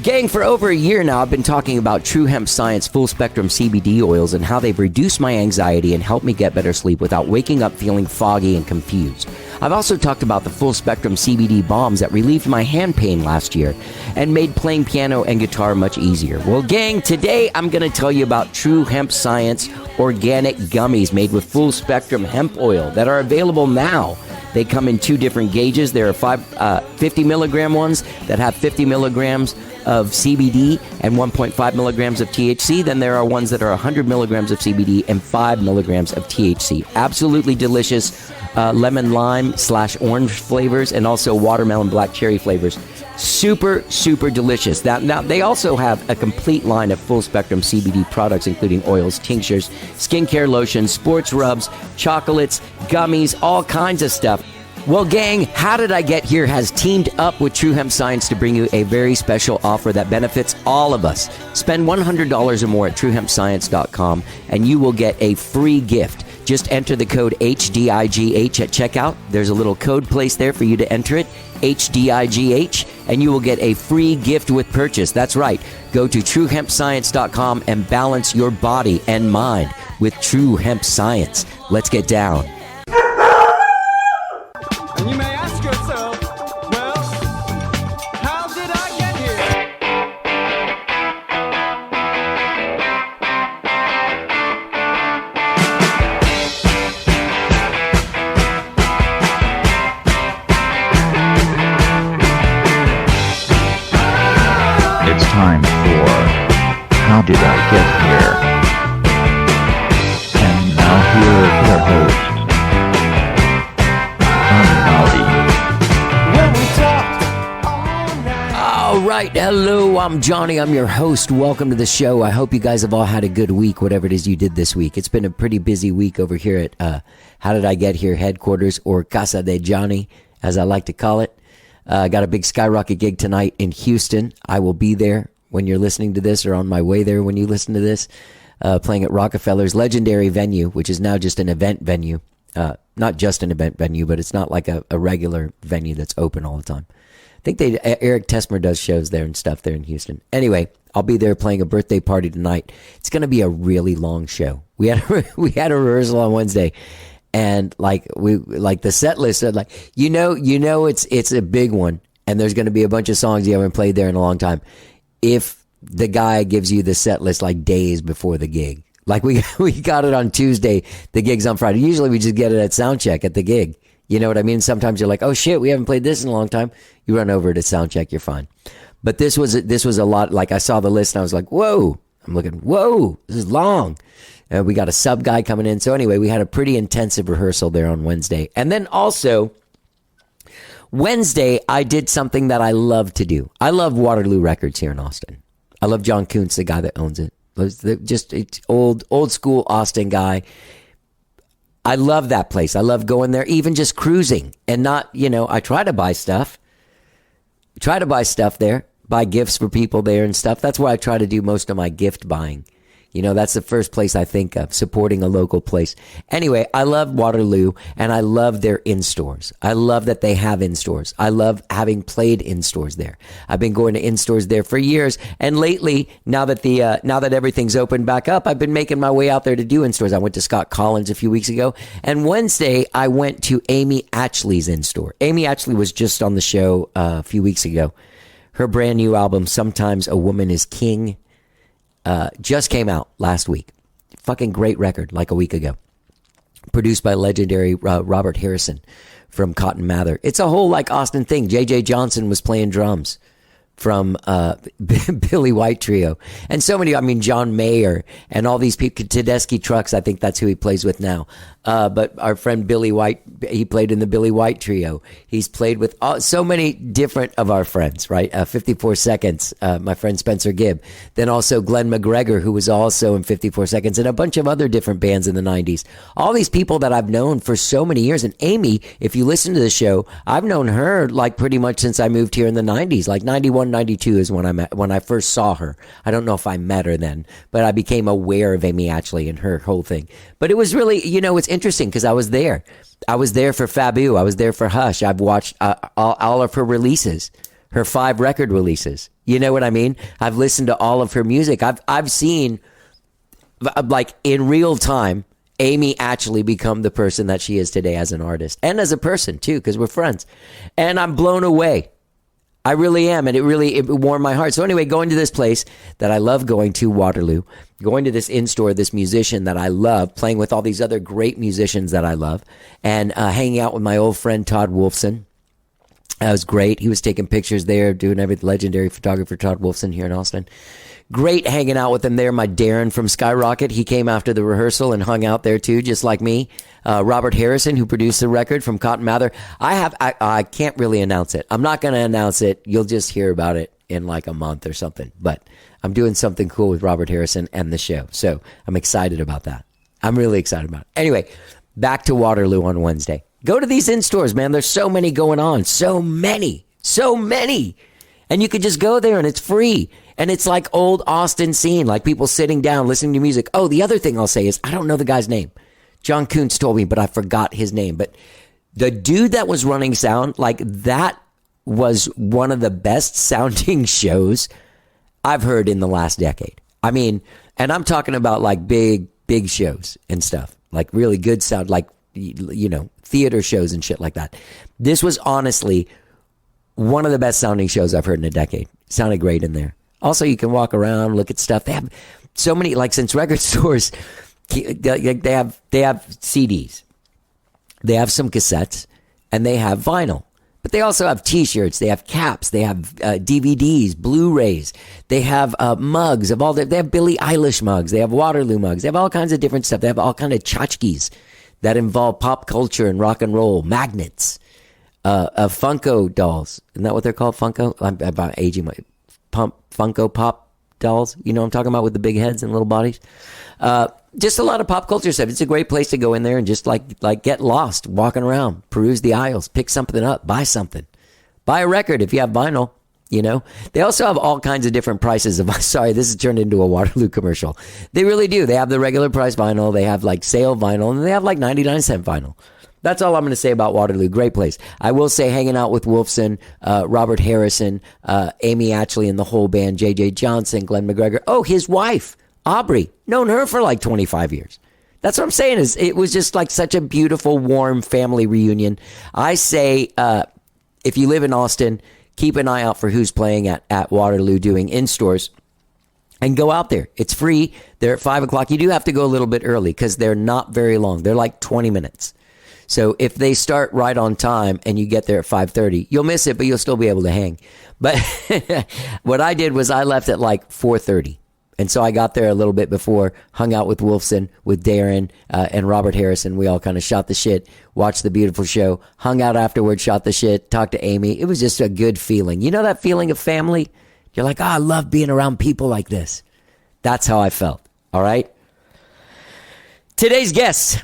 Gang, for over a year now, I've been talking about True Hemp Science full spectrum CBD oils and how they've reduced my anxiety and helped me get better sleep without waking up feeling foggy and confused. I've also talked about the full spectrum CBD bombs that relieved my hand pain last year and made playing piano and guitar much easier. Well, gang, today I'm going to tell you about True Hemp Science organic gummies made with full spectrum hemp oil that are available now. They come in two different gauges. There are 50 milligram ones that have 50 milligrams of CBD and 1.5 milligrams of THC. Then there are ones that are 100 milligrams of CBD and 5 milligrams of THC. Absolutely delicious lemon lime / orange flavors and also watermelon black cherry flavors. Super, super delicious. Now, they also have a complete line of full spectrum CBD products, including oils, tinctures, skincare lotions, sports rubs, chocolates, gummies, all kinds of stuff. Well, gang, How Did I Get Here has teamed up with True Hemp Science to bring you a very special offer that benefits all of us. Spend $100 or more at truehempscience.com and you will get a free gift. Just enter the code HDIGH at checkout. There's a little code placed there for you to enter it, HDIGH, and you will get a free gift with purchase. That's right. Go to truehempscience.com and balance your body and mind with True Hemp Science. Let's get down. And you may ask yourself, well, how did I get here? It's time for How Did I Get Here? And now here are your hosts, All right. Hello, I'm Johnny. I'm your host. Welcome to the show. I hope you guys have all had a good week, whatever it is you did this week. It's been a pretty busy week over here at How Did I Get Here headquarters, or Casa de Johnny, as I like to call it. I got a big Skyrocket gig tonight in Houston. I will be there when you're listening to this, or on my way there when you listen to this, playing at Rockefeller's legendary venue, which is now just an event venue. Not just an event venue, but it's not like a regular venue that's open all the time. I think Eric Tesmer does shows there and stuff there in Houston. Anyway, I'll be there playing a birthday party tonight. It's going to be a really long show. We had a rehearsal on Wednesday, and the set list said, it's a big one, and there's going to be a bunch of songs you haven't played there in a long time. If the guy gives you the set list like days before the gig, like we got it on Tuesday, the gig's on Friday. Usually we just get it at sound check at the gig. You know what I mean? Sometimes you're like, oh shit, we haven't played this in a long time. You run over to sound check, you're fine. But this was a lot. Like, I saw the list and I was like, whoa, this is long. And we got a sub guy coming in. So anyway, we had a pretty intensive rehearsal there on Wednesday. And then also Wednesday, I did something that I love to do. I love Waterloo Records here in Austin. I love John Kuntz, the guy that owns it. Just old school Austin guy. I love that place. I love going there, even just cruising and not, I try to buy stuff there, buy gifts for people there and stuff. That's why I try to do most of my gift buying. That's the first place I think of, supporting a local place. Anyway, I love Waterloo, and I love their in-stores. I love that they have in-stores. I love having played in-stores there. I've been going to in-stores there for years, and lately, now that everything's opened back up, I've been making my way out there to do in-stores. I went to Scott Collins a few weeks ago, and Wednesday, I went to Amy Atchley's in-store. Amy Atchley was just on the show a few weeks ago. Her brand new album, Sometimes a Woman is King, just came out last week. Fucking great record, like a week ago. Produced by legendary Robert Harrison from Cotton Mather. It's a whole Austin thing. J.J. Johnson was playing drums from Billy White Trio. And so many, John Mayer and all these people. Tedeschi Trucks, I think that's who he plays with now. But our friend Billy White, he played in the Billy White Trio. He's played with so many different of our friends, right? 54 Seconds, my friend Spencer Gibb. Then also Glenn McGregor, who was also in 54 Seconds, and a bunch of other different bands in the 90s. All these people that I've known for so many years. And Amy, if you listen to the show, I've known her pretty much since I moved here in the 90s. 91, 92 is when I first saw her. I don't know if I met her then, but I became aware of Amy Atchley and her whole thing. But it was really, it's interesting because I was there. I was there for Fabu. I was there for Hush. I've watched all of her releases. her 5 record releases. You know what I mean? I've listened to all of her music. I've seen, like, in real time, Amy actually become the person that she is today as an artist and as a person too, because we're friends. And I'm blown away. I really am. And it warmed my heart. So anyway, going to this place that I love going to, Waterloo, going to this in-store, this musician that I love, playing with all these other great musicians that I love, and hanging out with my old friend Todd Wolfson. That was great. He was taking pictures there, doing everything. Legendary photographer Todd Wolfson here in Austin. Great hanging out with him there. My Darren from Skyrocket, he came after the rehearsal and hung out there too, just like me. Robert Harrison, who produced the record from Cotton Mather. I can't really announce it. I'm not going to announce it. You'll just hear about it in like a month or something. But I'm doing something cool with Robert Harrison and the show. So I'm excited about that. I'm really excited about it. Anyway, back to Waterloo on Wednesday. Go to these in-stores, man. There's so many going on. So many. And you could just go there and it's free. And it's like old Austin scene, like people sitting down, listening to music. Oh, the other thing I'll say is, I don't know the guy's name. John Kuntz told me, but I forgot his name. But the dude that was running sound, like that was one of the best sounding shows I've heard in the last decade. I mean, and I'm talking about like big shows and stuff, like really good sound, like, you know, theater shows and shit like that. This was honestly one of the best sounding shows I've heard in a decade. Sounded great in there. Also, you can walk around, look at stuff. They have so many, like, since record stores, they have CDs, they have some cassettes, and they have vinyl. But they also have T-shirts, they have caps, they have DVDs, Blu-rays, they have mugs of all. They have Billie Eilish mugs, they have Waterloo mugs, they have all kinds of different stuff. They have all kind of tchotchkes that involve pop culture and rock and roll, magnets, Funko dolls. Isn't that what they're called? Funko? I'm aging my... Funko Pop dolls, you know what I'm talking about, with the big heads and little bodies. Just a lot of pop culture stuff. It's a great place to go in there and just like get lost, walking around, peruse the aisles, pick something up, buy something, buy a record if you have vinyl. You know, they also have all kinds of different prices of. Sorry, this has turned into a Waterloo commercial. They really do. They have the regular price vinyl, they have like sale vinyl, and they have like 99-cent vinyl. That's all I'm going to say about Waterloo. Great place. I will say hanging out with Wolfson, Robert Harrison, Amy Atchley and the whole band, J.J. Johnson, Glenn McGregor. Oh, his wife, Aubrey. Known her for like 25 years. That's what I'm saying is it was just like such a beautiful, warm family reunion. I say if you live in Austin, keep an eye out for who's playing at Waterloo doing in-stores. And go out there. It's free. They're at 5 o'clock. You do have to go a little bit early because they're not very long. They're like 20 minutes. So if they start right on time and you get there at 5:30, you'll miss it, but you'll still be able to hang. But what I did was I left at like 4:30. And so I got there a little bit before, hung out with Wolfson, with Darren, and Robert Harrison. We all kind of shot the shit, watched the beautiful show, hung out afterwards, shot the shit, talked to Amy. It was just a good feeling. You know that feeling of family? You're like, I love being around people like this. That's how I felt. All right? Today's guests.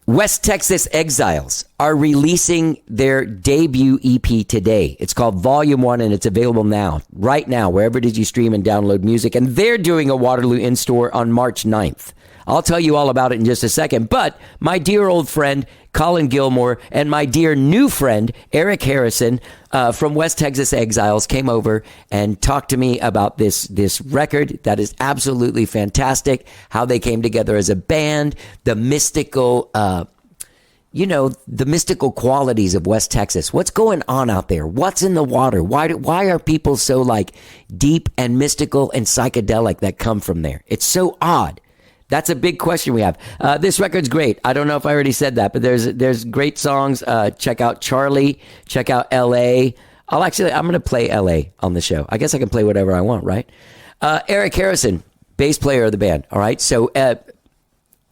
West Texas Exiles are releasing their debut EP today. It's called Volume 1 and it's available now, right now, wherever did you stream and download music. And they're doing a Waterloo in-store on March 9th. I'll tell you all about it in just a second. But my dear old friend, Colin Gilmore, and my dear new friend, Eric Harrison, from West Texas Exiles, came over and talked to me about this record that is absolutely fantastic, how they came together as a band, the mystical, the mystical qualities of West Texas. What's going on out there? What's in the water? Why are people so like deep and mystical and psychedelic that come from there? It's so odd. That's a big question we have. This record's great. I don't know if I already said that, but there's great songs. Check out Charlie. Check out L.A. I'm going to play L.A. on the show. I guess I can play whatever I want, right? Eric Harrison, bass player of the band. All right. So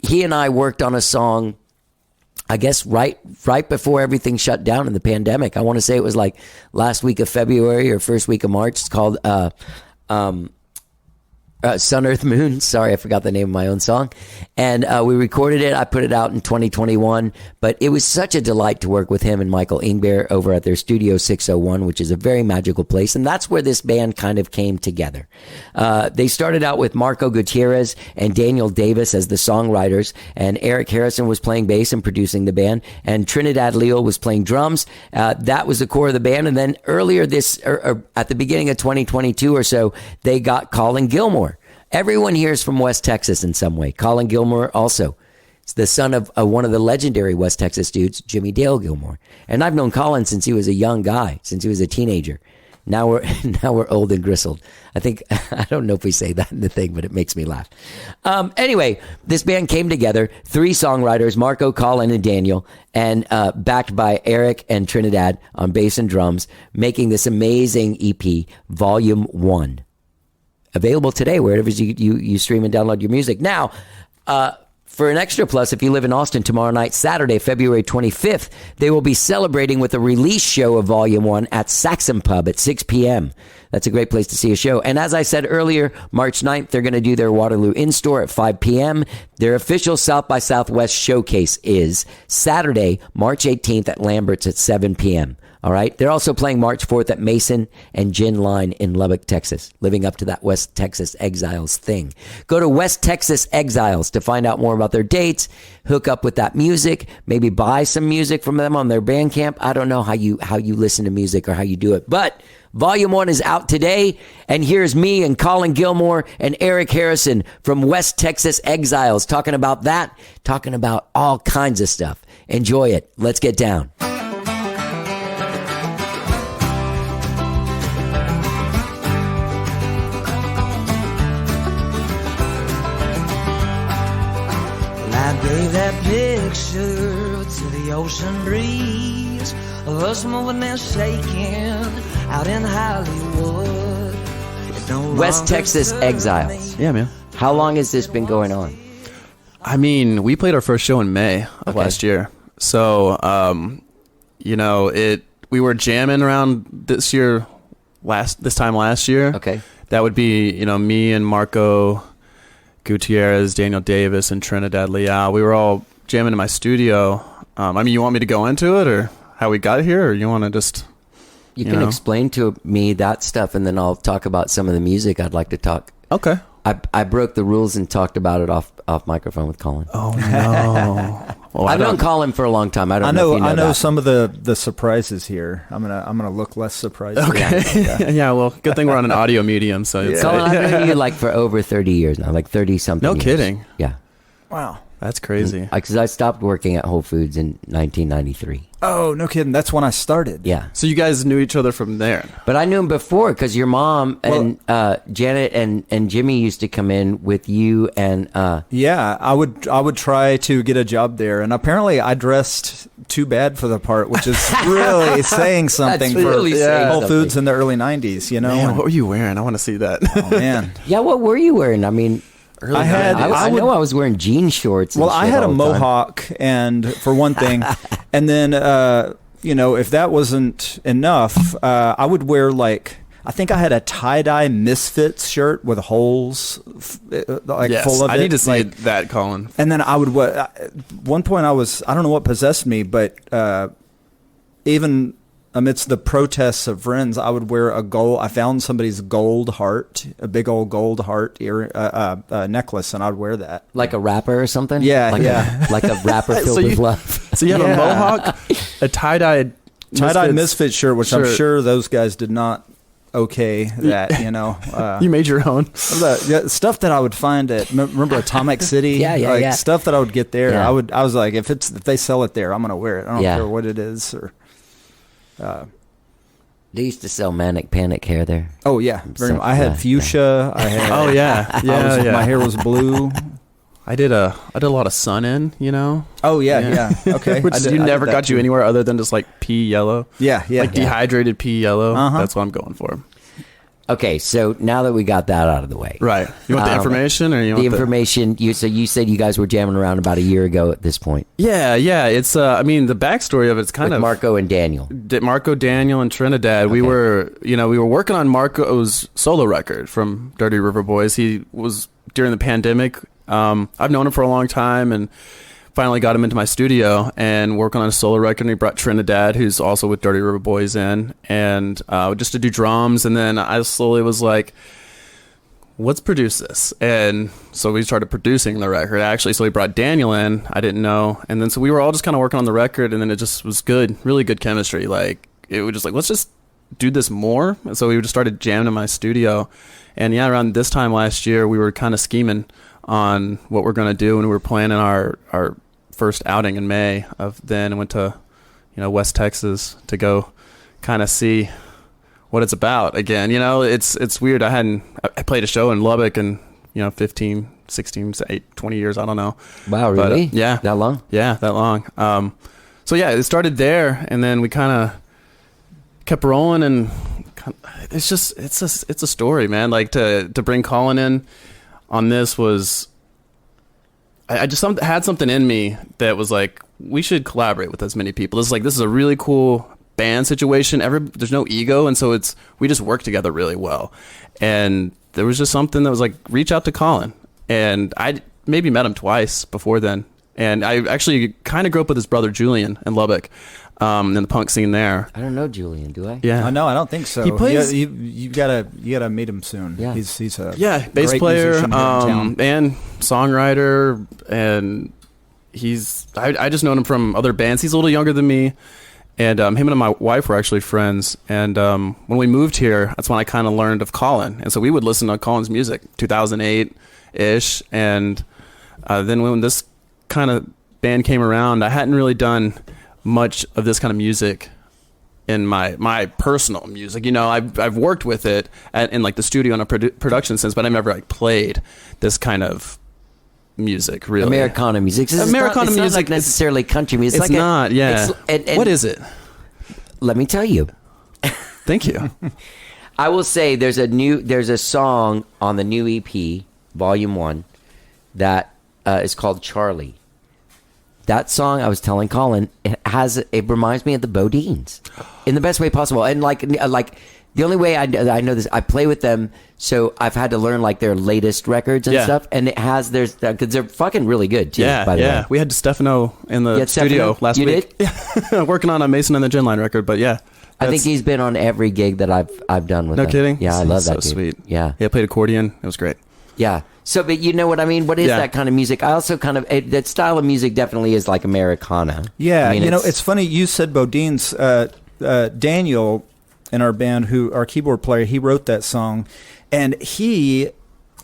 he and I worked on a song, I guess, right before everything shut down in the pandemic. I want to say it was like last week of February or first week of March. It's called Sun, Earth, Moon. Sorry, I forgot the name of my own song. And we recorded it. I put it out in 2021. But it was such a delight to work with him and Michael Ingber over at their Studio 601, which is a very magical place. And that's where this band kind of came together. They started out with Marco Gutierrez and Daniel Davis as the songwriters. And Eric Harrison was playing bass and producing the band. And Trinidad Leal was playing drums. That was the core of the band. And then earlier at the beginning of 2022 or so, they got Colin Gilmore. Everyone here is from West Texas in some way. Colin Gilmore also. It's the son of one of the legendary West Texas dudes, Jimmy Dale Gilmore. And I've known Colin since he was a young guy, since he was a teenager. Now we're old and gristled. I don't know if we say that in the thing, but it makes me laugh. Anyway, this band came together, 3 songwriters, Marco, Colin, and Daniel, and backed by Eric and Trinidad on bass and drums, making this amazing EP, Volume 1. Available today wherever you stream and download your music. Now, for an extra plus, if you live in Austin, tomorrow night, Saturday, February 25th, they will be celebrating with a release show of Volume 1 at Saxon Pub at 6 p.m. That's a great place to see a show. And as I said earlier, March 9th, they're going to do their Waterloo in-store at 5 p.m. Their official South by Southwest showcase is Saturday, March 18th at Lambert's at 7 p.m. All right. They're also playing March 4th at Mason and Gin Line in Lubbock, Texas, living up to that West Texas Exiles thing. Go to West Texas Exiles to find out more about their dates, hook up with that music, maybe buy some music from them on their Bandcamp. I don't know how you listen to music or how you do it, but Volume 1 is out today, and here's me and Colin Gilmore and Eric Harrison from West Texas Exiles talking about that, talking about all kinds of stuff. Enjoy it. Let's get down. I gave that picture to the ocean breeze of us moving and shaking out in Hollywood. West Texas Exiles. Yeah, man. How long has this been going on? I mean, we played our first show in May of last year. So, we were jamming around this time last year. Okay. That would be, me and Marco Gutierrez, Daniel Davis, and Trinidad Leal. We were all jamming in my studio. You want me to go into it or how we got here, or you want to just... You can explain to me that stuff, and then I'll talk about some of the music I'd like to talk. Okay. I broke the rules and talked about it off microphone with Colin. Oh, no. Well, I've known Colin for a long time. I know if you know I know that. some of the surprises here. I'm gonna look less surprised. Okay. Yeah, well, good thing we're on an audio medium. So it's Colin, I've known you for over 30 years now, 30-something No years. kidding. Yeah. Wow. That's crazy. Because I stopped working at Whole Foods in 1993. Oh, no kidding. That's when I started. Yeah. So you guys knew each other from there? But I knew him before because your mom and Janet and Jimmy used to come in with you and... Yeah, I would try to get a job there, and apparently I dressed too bad for the part, which is really saying something That's really for saying Whole something. Foods in the early 90s, Man, and- what were you wearing? I want to see that. oh, man. Yeah, what were you wearing? I mean... I know I was wearing jean shorts. Well, and I shit had a all the time. mohawk, and for one thing, and then if that wasn't enough, I would wear I think I had a tie-dye Misfits shirt with holes, Yes, full of it. I need to see that, Colin. And then I would. At one point, I don't know what possessed me, but even amidst the protests of friends, I would wear I found somebody's gold heart, a big old gold heart necklace, and I'd wear that. Like a rapper or something? Yeah, like a rapper filled with love. So you have a mohawk, a tie-dye Misfit shirt, which I'm sure those guys did not okay that, you made your own. Stuff that I would find at, remember Atomic City? Yeah. Stuff that I would get there. Yeah. I was like, if they sell it there, I'm going to wear it. I don't care what it is or... They used to sell Manic Panic hair there. Oh yeah, I had fuchsia. I had. Oh yeah, My hair was blue. I did a lot of sun in, Oh yeah. Okay. Which never got you anywhere other than just pea yellow. Yeah. Dehydrated pea yellow. Uh-huh. That's what I'm going for. Okay, so now that we got that out of the way, Right. You want the information, or you want the information? You said you guys were jamming around about a year ago at this point. Yeah. It's I mean, the backstory of it's kind With of Marco and Daniel. Marco, Daniel, and Trinidad. We were working on Marco's solo record from Dirty River Boys. He was during the pandemic. I've known him for a long time, and finally got him into my studio and working on a solo record. And he brought Trinidad, who's also with Dirty River Boys, in, and just to do drums. And then I slowly was like, let's produce this. And so we started producing the record, actually. So we brought Daniel in. I didn't know. And then so we were all just kind of working on the record, and then it just was good, really good chemistry. Like, it was just like, let's just do this more. And so we just started jamming in my studio. And yeah, around this time last year, we were kind of scheming on what we're going to do, and we were planning our first outing in May of then, and went to West Texas to go kind of see what it's about again. It's weird. I played a show in Lubbock in 15, 16, 20 years, I don't know. Wow, really? But, yeah, that long? Yeah, that long. So yeah, it started there, and then we kind of kept rolling, and it's a story, man. Like to bring Colin in on this was, I just had something in me that was like, we should collaborate with as many people. This is a really cool band situation. There's no ego, and so we just work together really well. And there was just something that was like, reach out to Colin. And I maybe met him twice before then. And I actually kind of grew up with his brother Julian in Lubbock, in the punk scene there. I don't know Julian, do I? Yeah. No, I don't think so. He plays. You gotta meet him soon. Yeah. He's a bass great player, musician here in town. and songwriter, and I just known him from other bands. He's a little younger than me, and him and my wife were actually friends. And when we moved here, that's when I kind of learned of Colin, and so we would listen to Colin's music, 2008 ish, and then when this kind of band came around, I hadn't really done much of this kind of music in my personal music. I've worked with it in like the studio in a production sense, but I've never like played this kind of music, really. Americana music. It's Americana not music, like necessarily country music. It's not, yeah. What is it? Let me tell you. Thank you. I will say there's a song on the new EP, Volume 1, that is called Charlie. That song, I was telling Colin, it reminds me of the Bodines in the best way possible. And like the only way I know this, I play with them, so I've had to learn like their latest records and stuff. And because they're fucking really good too. Yeah, by the way. We had Stefano in the studio Stefano? last You week. did? Working on a Mason and the Gin Line record, but yeah. I think he's been on every gig that I've done with him. No kidding? Yeah, I love that so dude. sweet. Yeah. I played accordion. It was great. Yeah. So, but you know what I mean? What is that kind of music? I also that style of music definitely is like Americana. Yeah, I mean, it's funny you said Bodines. Daniel in our band, our keyboard player, he wrote that song, and we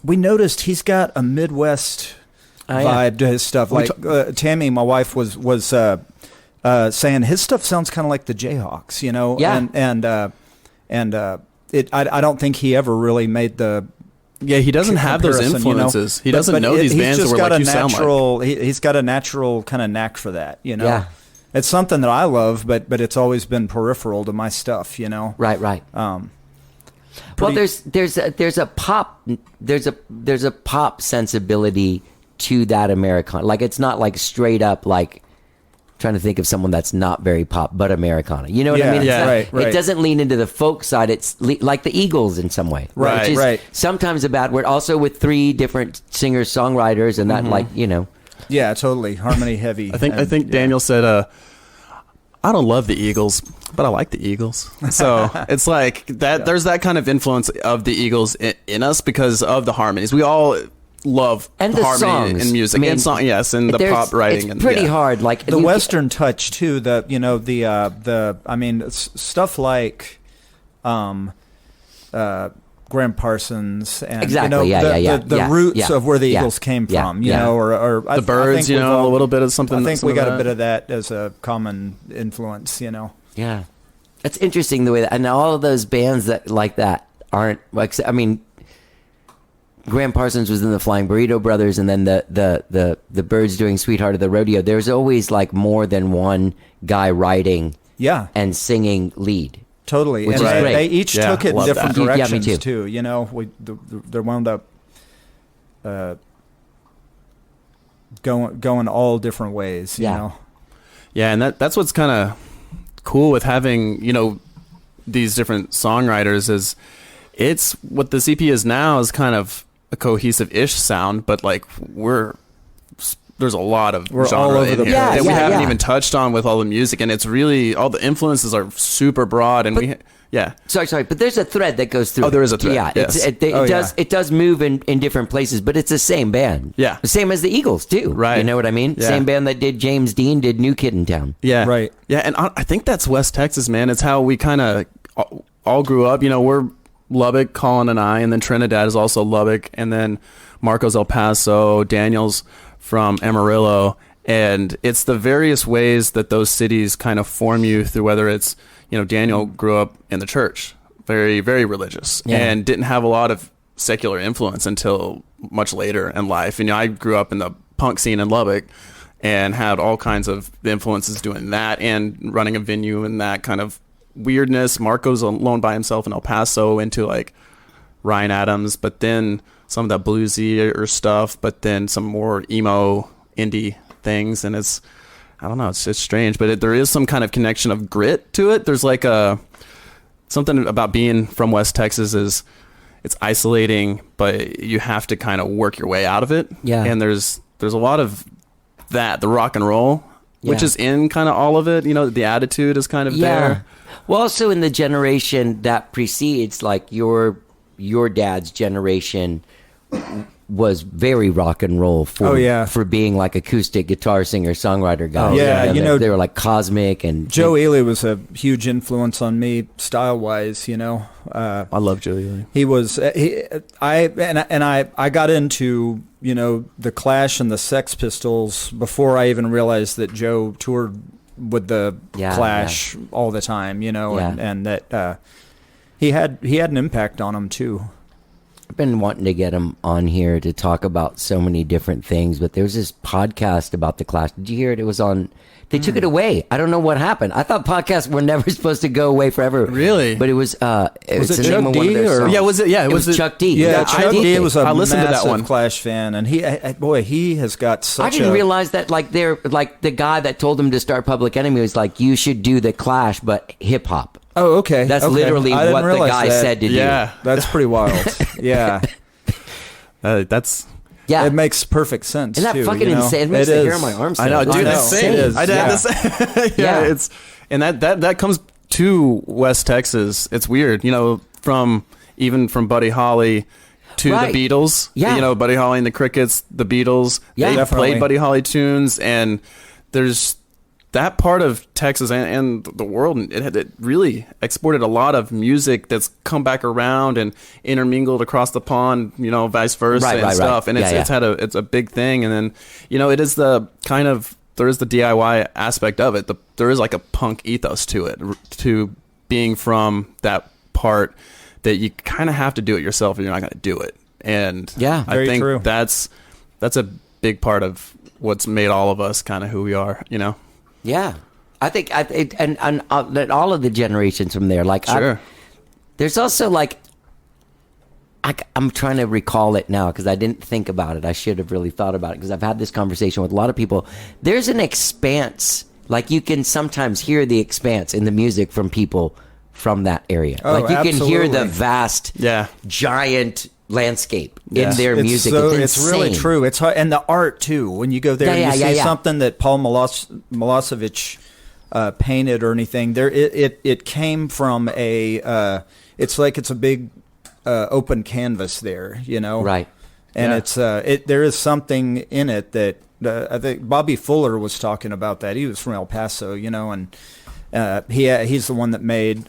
noticed he's got a Midwest vibe to his stuff. Like Tammy, my wife, was saying his stuff sounds kind of like the Jayhawks, Yeah. I don't think he ever really made the. Yeah, he doesn't have those influences. He doesn't know these bands that were like you sound like. He's got a natural kind of knack for that, Yeah. It's something that I love, but it's always been peripheral to my stuff, Right. Well, there's a pop sensibility to that Americana. Like, it's not like straight up like trying to think of someone that's not very pop but Americana. You know what I mean? It's right. It doesn't lean into the folk side. It's like the Eagles in some way. Right, which is sometimes a bad word. Also with 3 different singers, songwriters, and that Yeah, totally. Harmony heavy. I think Daniel said, I don't love the Eagles, but I like the Eagles. So it's like that. There's that kind of influence of the Eagles in us because of the harmonies. We all love and the harmony songs. and music, I mean, and and the pop writing. It's pretty and hard. Like the Western touch too. Stuff like, Graham Parsons and exactly. The roots of where the Eagles came from. Or the Birds. A little bit of something. I think we got a bit of that as a common influence. Yeah, it's interesting the way that, and all of those bands that like that aren't like. I mean, Graham Parsons was in the Flying Burrito Brothers, and then the Birds doing Sweetheart of the Rodeo. There's always like more than one guy writing and singing lead. Totally. Which And is great. they each Yeah, took it in love different that. Yeah, me directions too. You know, they wound up going all different ways. You Yeah. know. Yeah, and that's what's kind of cool with having, you know, these different songwriters is it's what the CP is now is kind of a cohesive-ish sound, but like there's a lot of We're genre all over in the here place. that we Yeah, haven't yeah. even touched on with all the music, and it's really all the influences are super broad, and Sorry, but there's a thread that goes through. Oh, there is a thread, Yeah, yes. it does move in different places, but it's the same band. Yeah. the same as the Eagles too. Right. You know what I mean? Yeah. Same band that did James Dean did New Kid in Town. Yeah. Right. Yeah, and I think that's West Texas, man. It's how we kind of all grew up. You know, we're Lubbock, Colin and I, and then Trinidad is also Lubbock, and then Marco's El Paso, Daniel's from Amarillo. And it's the various ways that those cities kind of form you through whether it's, you know, Daniel grew up in the church, very, very religious, Yeah. and didn't have a lot of secular influence until much later in life. And, you know, I grew up in the punk scene in Lubbock and had all kinds of influences doing that and running a venue and that kind of weirdness. Marco's alone by himself in El Paso into like Ryan Adams, but then some of that bluesy stuff, but then some more emo indie things. And it's, I don't know, it's strange, but there is some kind of connection of grit to it. There's like something about being from West Texas is it's isolating, but you have to kind of work your way out of it. Yeah. And there's a lot of that, the rock and roll, which Yeah. is in kind of all of it. You know, the attitude is kind of there. Well, also in the generation that precedes, like your dad's generation was very rock and roll for being like acoustic guitar singer songwriter guy. Yeah, you know, they were like Cosmic and Joe Ely was a huge influence on me style wise. You know, I love Joe Ely. he was. I got into, you know, the Clash and the Sex Pistols before I even realized that Joe toured with the Clash all the time. You know, Yeah. and that he had an impact on him too. I've been wanting to get him on here to talk about so many different things, but there was this podcast about the Clash. Did you hear it? It was on. They took it away. I don't know what happened. I thought podcasts were never supposed to go away forever. Really? But it was. Was it the Chuck name of one of D their or- songs. Yeah, was it? Yeah, it was was it- Chuck D. Yeah, I Chuck did D think- was a I listened to that massive one. Clash fan, and he has got such. I didn't a, realize that. Like the guy that told him to start Public Enemy was like, you should do the Clash, but hip hop. Oh, okay. That's okay. literally I didn't what the realize guy that. said to do. Yeah. That's pretty wild. Yeah. That's. Yeah. It makes perfect sense. Isn't that too, fucking you know? insane? It makes the is. hair on my arms I know, stand. dude. I That's know. same. It is, I'd yeah. have the same. Yeah. It's and that comes to West Texas. It's weird, you know, from Buddy Holly to Right. the Beatles. Yeah. You know, Buddy Holly and the Crickets, the Beatles. Yeah. They Definitely. played Buddy Holly tunes, and there's that part of Texas and the world. It really exported a lot of music that's come back around and intermingled across the pond. You know, vice versa Right, and right, stuff. right. And Yeah, it's a big thing. And then, you know, it is the kind of. There is the DIY aspect of it. There is like a punk ethos to it, to being from that part that you kind of have to do it yourself or you're not going to do it. And Yeah. I Very think true. that's a big part of what's made all of us kind of who we are, you know? Yeah, I think and that all of the generations from there. Like, Sure. there's also like, I'm trying to recall it now because I didn't think about it. I should have really thought about it because I've had this conversation with a lot of people. There's an expanse, like you can sometimes hear the expanse in the music from people from that area. Oh, like you can hear the absolutely. vast, Yeah. giant landscape Yeah. in their music. It's really insane. true. It's hard, and the art too. When you go there, Yeah, and you yeah, see yeah. something that Paul Milosevic painted or anything. There, it came from a. It's like it's a big open canvas there, you know. Right. And Yeah. there is something in it that I think Bobby Fuller was talking about that. He was from El Paso, you know, and he's the one that made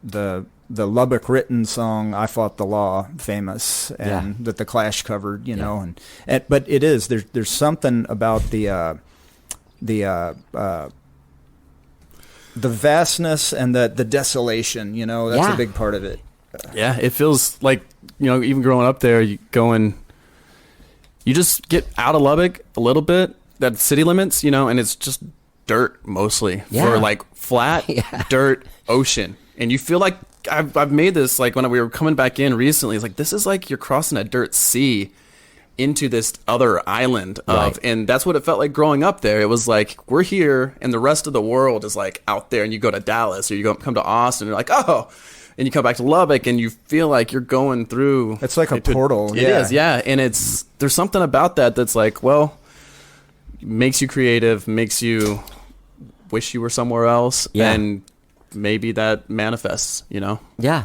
the Lubbock written song "I Fought the Law" famous, and that the Clash covered, you know, and but it is there's something about the vastness and the desolation, you know, that's Yeah. a big part of it. Yeah, it feels like, you know, even growing up there, you just get out of Lubbock a little bit, that city limits, you know, and it's just dirt mostly Yeah. for like flat Yeah. dirt ocean, and you feel like I've made this like when we were coming back in recently. It's like this is like you're crossing a dirt sea into this other island of, Right. and that's what it felt like growing up there. It was like we're here, and the rest of the world is like out there. And you go to Dallas or you come to Austin, and you're like, oh. And you come back to Lubbock, and you feel like you're going through. It's like a portal. It is, yeah. And there's something about that that's like, well, makes you creative, makes you wish you were somewhere else, Yeah. and maybe that manifests. Yeah.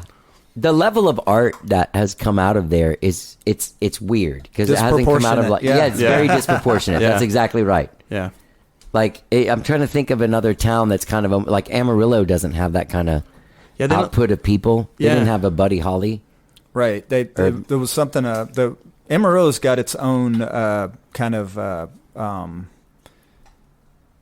The level of art that has come out of there is it's weird because it hasn't come out of like Disproportionate, it's yeah. very disproportionate. Yeah. That's exactly right. Yeah, Like I'm trying to think of another town that's kind of like Amarillo doesn't have that kind of yeah. They don't- output of people. They Yeah. didn't have a Buddy Holly. Right. There was something. The Amarillo's got its own kind of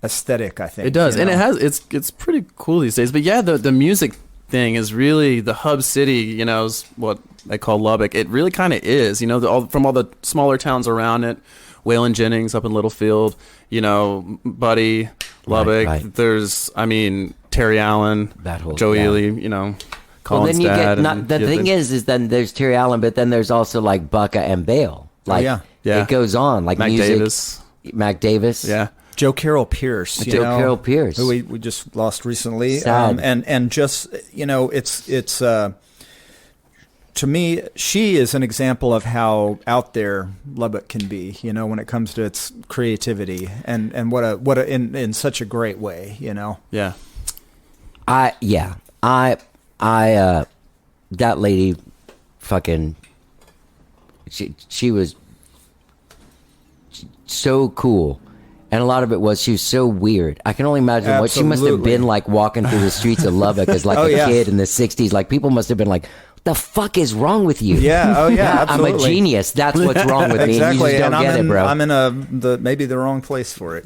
aesthetic. I think It does, you and know? it's pretty cool these days. But yeah, the music thing is really the hub city. Is what they call Lubbock. It really kind of is. From all the smaller towns around it, Waylon Jennings up in Littlefield. Buddy, Lubbock. right. There's, Terry Allen, That whole- Joe yeah. Ely. Well, Colin's then you dad. get and the yeah, thing is then there's Terry Allen, but then there's also like Bucka and Bale. Like yeah. Yeah. it goes on like Mac music. Davis. Mac Davis. Yeah. Joe Carroll Pierce. Joe Carroll Pierce. who we just lost recently. Sad. And just it's to me, she is an example of how out there Lubbock can be. When it comes to its creativity and what a in such a great way. Yeah. I that lady fucking she was so cool. And a lot of it was she was so weird. I can only imagine what she must have Absolutely. been like walking through the streets of Lubbock as like Oh, a yeah. kid in the 60s. Like people must have been like, the fuck is wrong with you? Yeah. Oh yeah. I'm a Absolutely. genius. That's what's wrong with me. And you Exactly. just don't and get it, bro. I'm in maybe the wrong place for it.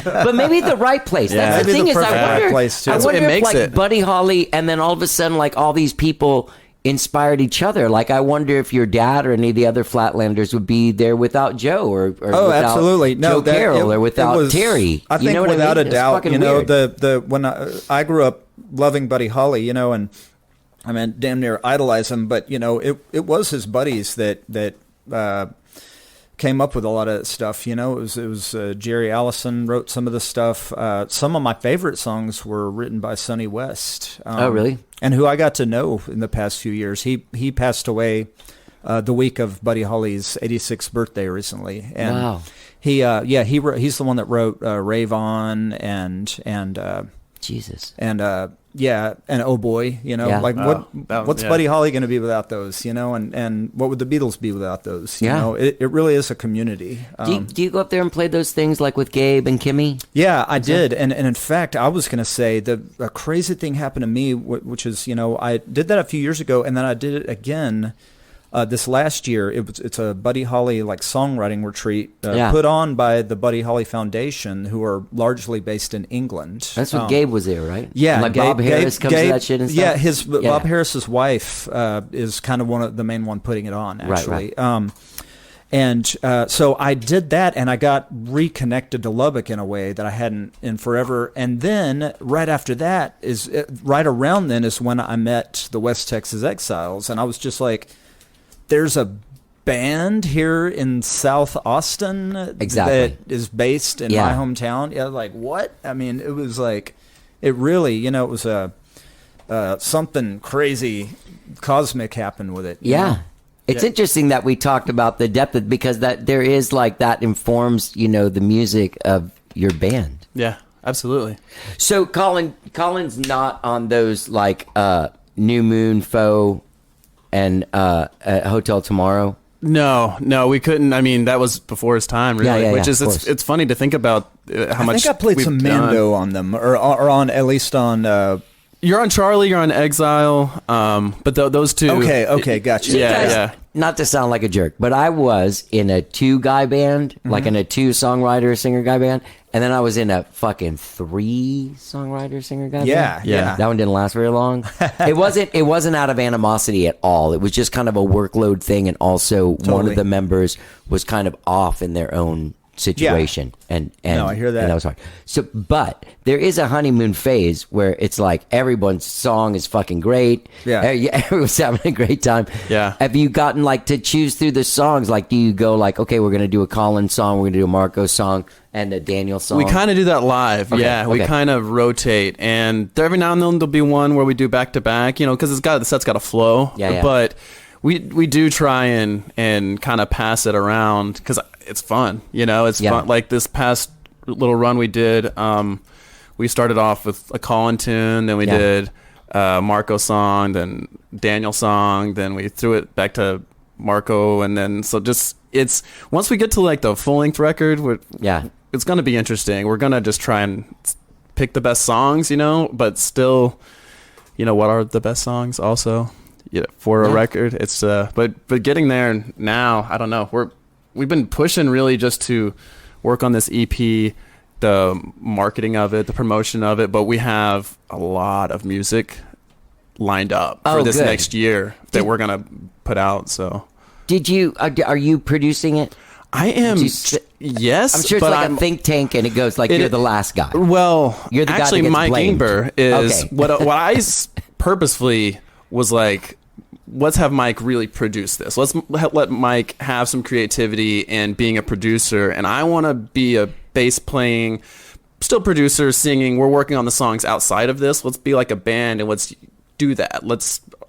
But maybe the right place. Yeah. That's the Maybe thing the is, I perfect wonder, place, too. I That's what wonder it if makes like it. Buddy Holly and then all of a sudden like all these people inspired each other. Like I wonder if your dad or any of the other Flatlanders would be there without Joe or Oh, without absolutely. No, Joe Carroll or without Terry. I think you know what without I mean? a doubt, It's fucking weird. when I grew up loving Buddy Holly, and damn near idolize him, but it was his buddies that came up with a lot of that stuff. It was Jerry Allison wrote some of the stuff. Some of my favorite songs were written by Sonny West. Oh, really? And who I got to know in the past few years. He passed away the week of Buddy Holly's 86th birthday recently. And Wow. he's the one that wrote Rave On and Jesus. and Oh Boy, Yeah. like what's yeah. Buddy Holly going to be without those, and what would the Beatles be without those? Yeah. It really is a community. Do you go up there and play those things like with Gabe and Kimmy? Yeah, I did, and in fact, I was going to say a crazy thing happened to me, which is I did that a few years ago, and then I did it again this last year. It's a Buddy Holly like songwriting retreat put on by the Buddy Holly Foundation, who are largely based in England. That's what Gabe was there, right? Yeah, And like Bob Harris comes to that shit and stuff. Yeah, Bob Harris's wife is kind of one of the main one putting it on, actually. Right. So I did that, and I got reconnected to Lubbock in a way that I hadn't in forever. And then right after that right around then is when I met the West Texas Exiles, and I was just like, "There's a band here in South Austin Exactly. that is based in Yeah. my hometown." Yeah, like what? I mean, it was like, it really, it was something crazy, cosmic happened with it. Yeah. It's interesting that we talked about the depth of, because that there is like that informs, the music of your band. Yeah, absolutely. So Colin's not on those like New Moon, Foe, and Hotel Tomorrow. No, we couldn't. I mean, that was before his time, really. Yeah, which is of course. it's funny to think about how much. I think I played we've some done. Mando on them, or on at least on. You're on Charlie. You're on Exile. But those two. Okay, gotcha. Yeah, Guys, yeah. Not to sound like a jerk, but I was in a 2-guy band, like in a 2-songwriter singer guy band, and then I was in a fucking 3-songwriter singer guy Yeah, band. yeah. That one didn't last very long. It wasn't out of animosity at all. It was just kind of a workload thing, and also one Totally. of the members was kind of off in their own situation. And No, I hear that. And that was hard. So, but there is a honeymoon phase where it's like everyone's song is fucking great. Yeah. Everyone's having a great time. Yeah. Have you gotten like to choose through the songs? Like, do you go like, okay, we're going to do a Colin song, we're going to do a Marco song and a Daniel song? We kind of do that live. Okay, Yeah. We okay. kind of rotate. And every now and then there'll be one where we do back to back, you know, because the set's got a flow. Yeah. But we do try and kind of pass it around because it's fun. You know, it's fun. Like this past little run we did, we started off with a Colin tune, then we did Marco song, then Daniel song, then we threw it back to Marco, and then so just it's once we get to like the full length record, it's gonna be interesting. We're gonna just try and pick the best songs, you know, but still, you know, what are the best songs also, for a record. It's but getting there now, I don't know. We've been pushing really just to work on this EP, the marketing of it, the promotion of it, but we have a lot of music lined up for this next year that we're gonna put out. So did you are you producing it? I am. Yes, I'm sure it's but like a think tank, and it goes like you're the last guy. Well, you're the actually, guy that gets Mike blamed. Ingber is Okay. what I purposefully was like. Let's have Mike really produce this. Let's let Mike have some creativity and being a producer. And I want to be a bass playing, still producer, singing. We're working on the songs outside of this. Let's be like a band and let's do that.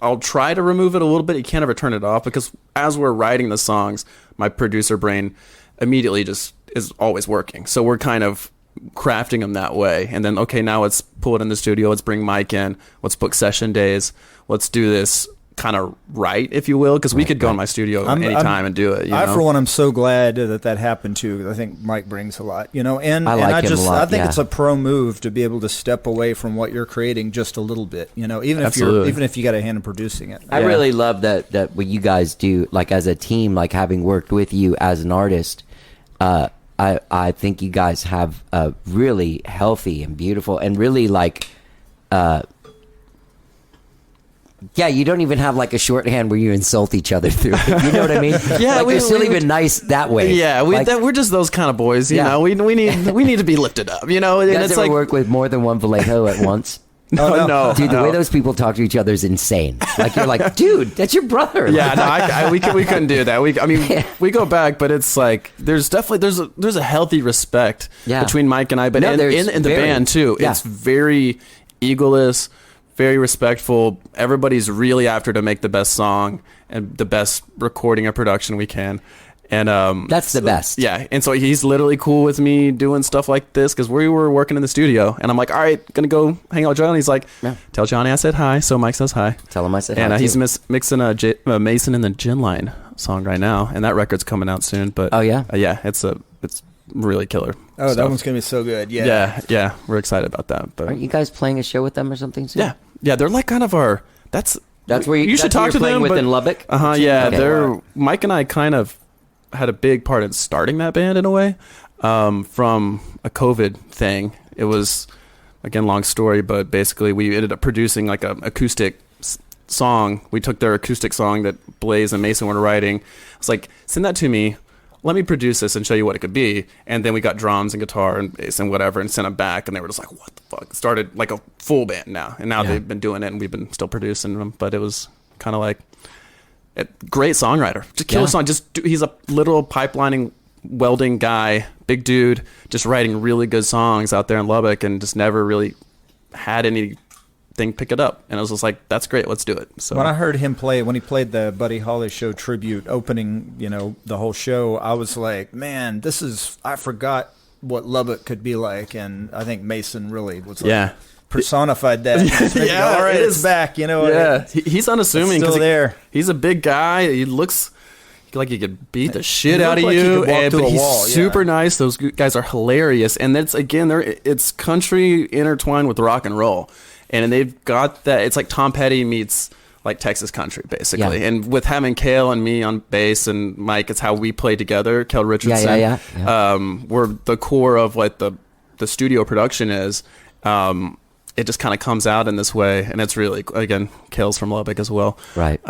I'll try to remove it a little bit. You can't ever turn it off because as we're writing the songs, my producer brain immediately just is always working. So we're kind of crafting them that way. And then, okay, now let's pull it in the studio. Let's bring Mike in. Let's book session days. Let's do this kind of right, if you will, because we could go in my studio anytime and do it. You know? For one, I'm so glad that happened too. Because I think Mike brings a lot, you know, and I like him a lot, I think it's a pro move to be able to step away from what you're creating just a little bit, you know, even if you got a hand in producing it. I really love that what you guys do, like as a team, like having worked with you as an artist. I think you guys have a really healthy and beautiful and really like. Yeah, you don't even have like a shorthand where you insult each other through it. You know what I mean? Yeah, like, you're still even nice that way. Yeah, we're just those kind of boys. You know, we need to be lifted up. You know, You and guys it's ever like work with more than one Vallejo at once? no, Dude, the way those people talk to each other is insane. Like you're like, dude, that's your brother. Yeah, no, we couldn't do that. We go back, but it's like there's a healthy respect between Mike and I, but in the band too. Yeah. It's very egoless, very respectful. Everybody's really after to make the best song and the best recording or production we can. And that's the best. Yeah, and so he's literally cool with me doing stuff like this because we were working in the studio, and I'm like, all right, gonna go hang out with Johnny. He's like, tell Johnny I said hi. So Mike says hi. Tell him I said hi. And he's mixing a Mason and the Gin Line song right now, and that record's coming out soon. But yeah, it's really killer. Oh, stuff. that one's gonna be so good. Yeah, we're excited about that. But aren't you guys playing a show with them or something soon? Yeah, they're like kind of our. That's where you should talk to them. With in Lubbock. Yeah, Okay. they're Mike and I kind of had a big part in starting that band in a way, from a COVID thing. It was, again, long story, but basically we ended up producing like an acoustic song. We took their acoustic song that Blaze and Mason were writing. I was like, send that to me. Let me produce this and show you what it could be. And then we got drums and guitar and bass and whatever and sent them back. And they were just like, what the fuck? Started like a full band now. And now they've been doing it and we've been still producing them. But it was kind of like a great songwriter. Just kill a song. He's a literal pipelining, welding guy, big dude, just writing really good songs out there in Lubbock and just never really had anything pick it up. And I was just like, that's great. Let's do it. So when I heard him play, when he played the Buddy Holly Show tribute opening, you know, the whole show, I was like, man, I forgot what Lubbock could be like. And I think Mason really was like, personified that. All right, it's back, you know. Yeah, he's unassuming because he's a big guy. He looks like he could beat the shit out of like he you, could walk through but a he's wall, super nice. Those guys are hilarious, and that's again, it's country intertwined with rock and roll, and they've got that. It's like Tom Petty meets like Texas country, basically. And with having Kale and me on bass and Mike, it's how we play together. Kale Richardson, we're the core of what the studio production is. It just kind of comes out in this way, and it's really, again, Kale's from Lubbock as well. Right.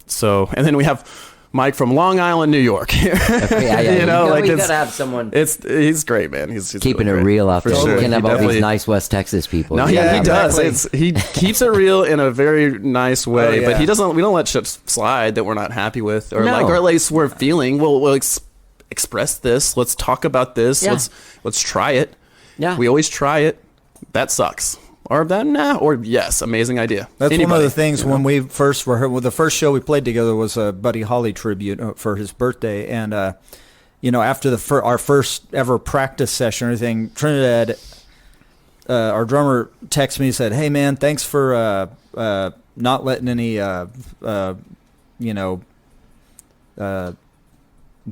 So, and then we have Mike from Long Island, New York. Yeah, you know, like you it's, gotta have someone he's great, man. He's keeping really it great. real out For there. sure. You can have He all these definitely- nice West Texas people. No, Yeah, he does. exactly. He keeps it real in a very nice way, Oh, yeah. but he doesn't. We don't let shit slide that we're not happy with, or No. like, or at least we're feeling. We'll express this. Let's talk about this. Yeah. Let's try it. Yeah. We always try it. That sucks. Or that nah. Or yes, amazing idea. That's one Anybody, of the things you know? when we first were well, the first show we played together was a Buddy Holly tribute for his birthday, and you know, after our first ever practice session or anything, Trinidad, our drummer, texted me and said, "Hey man, thanks for not letting any you know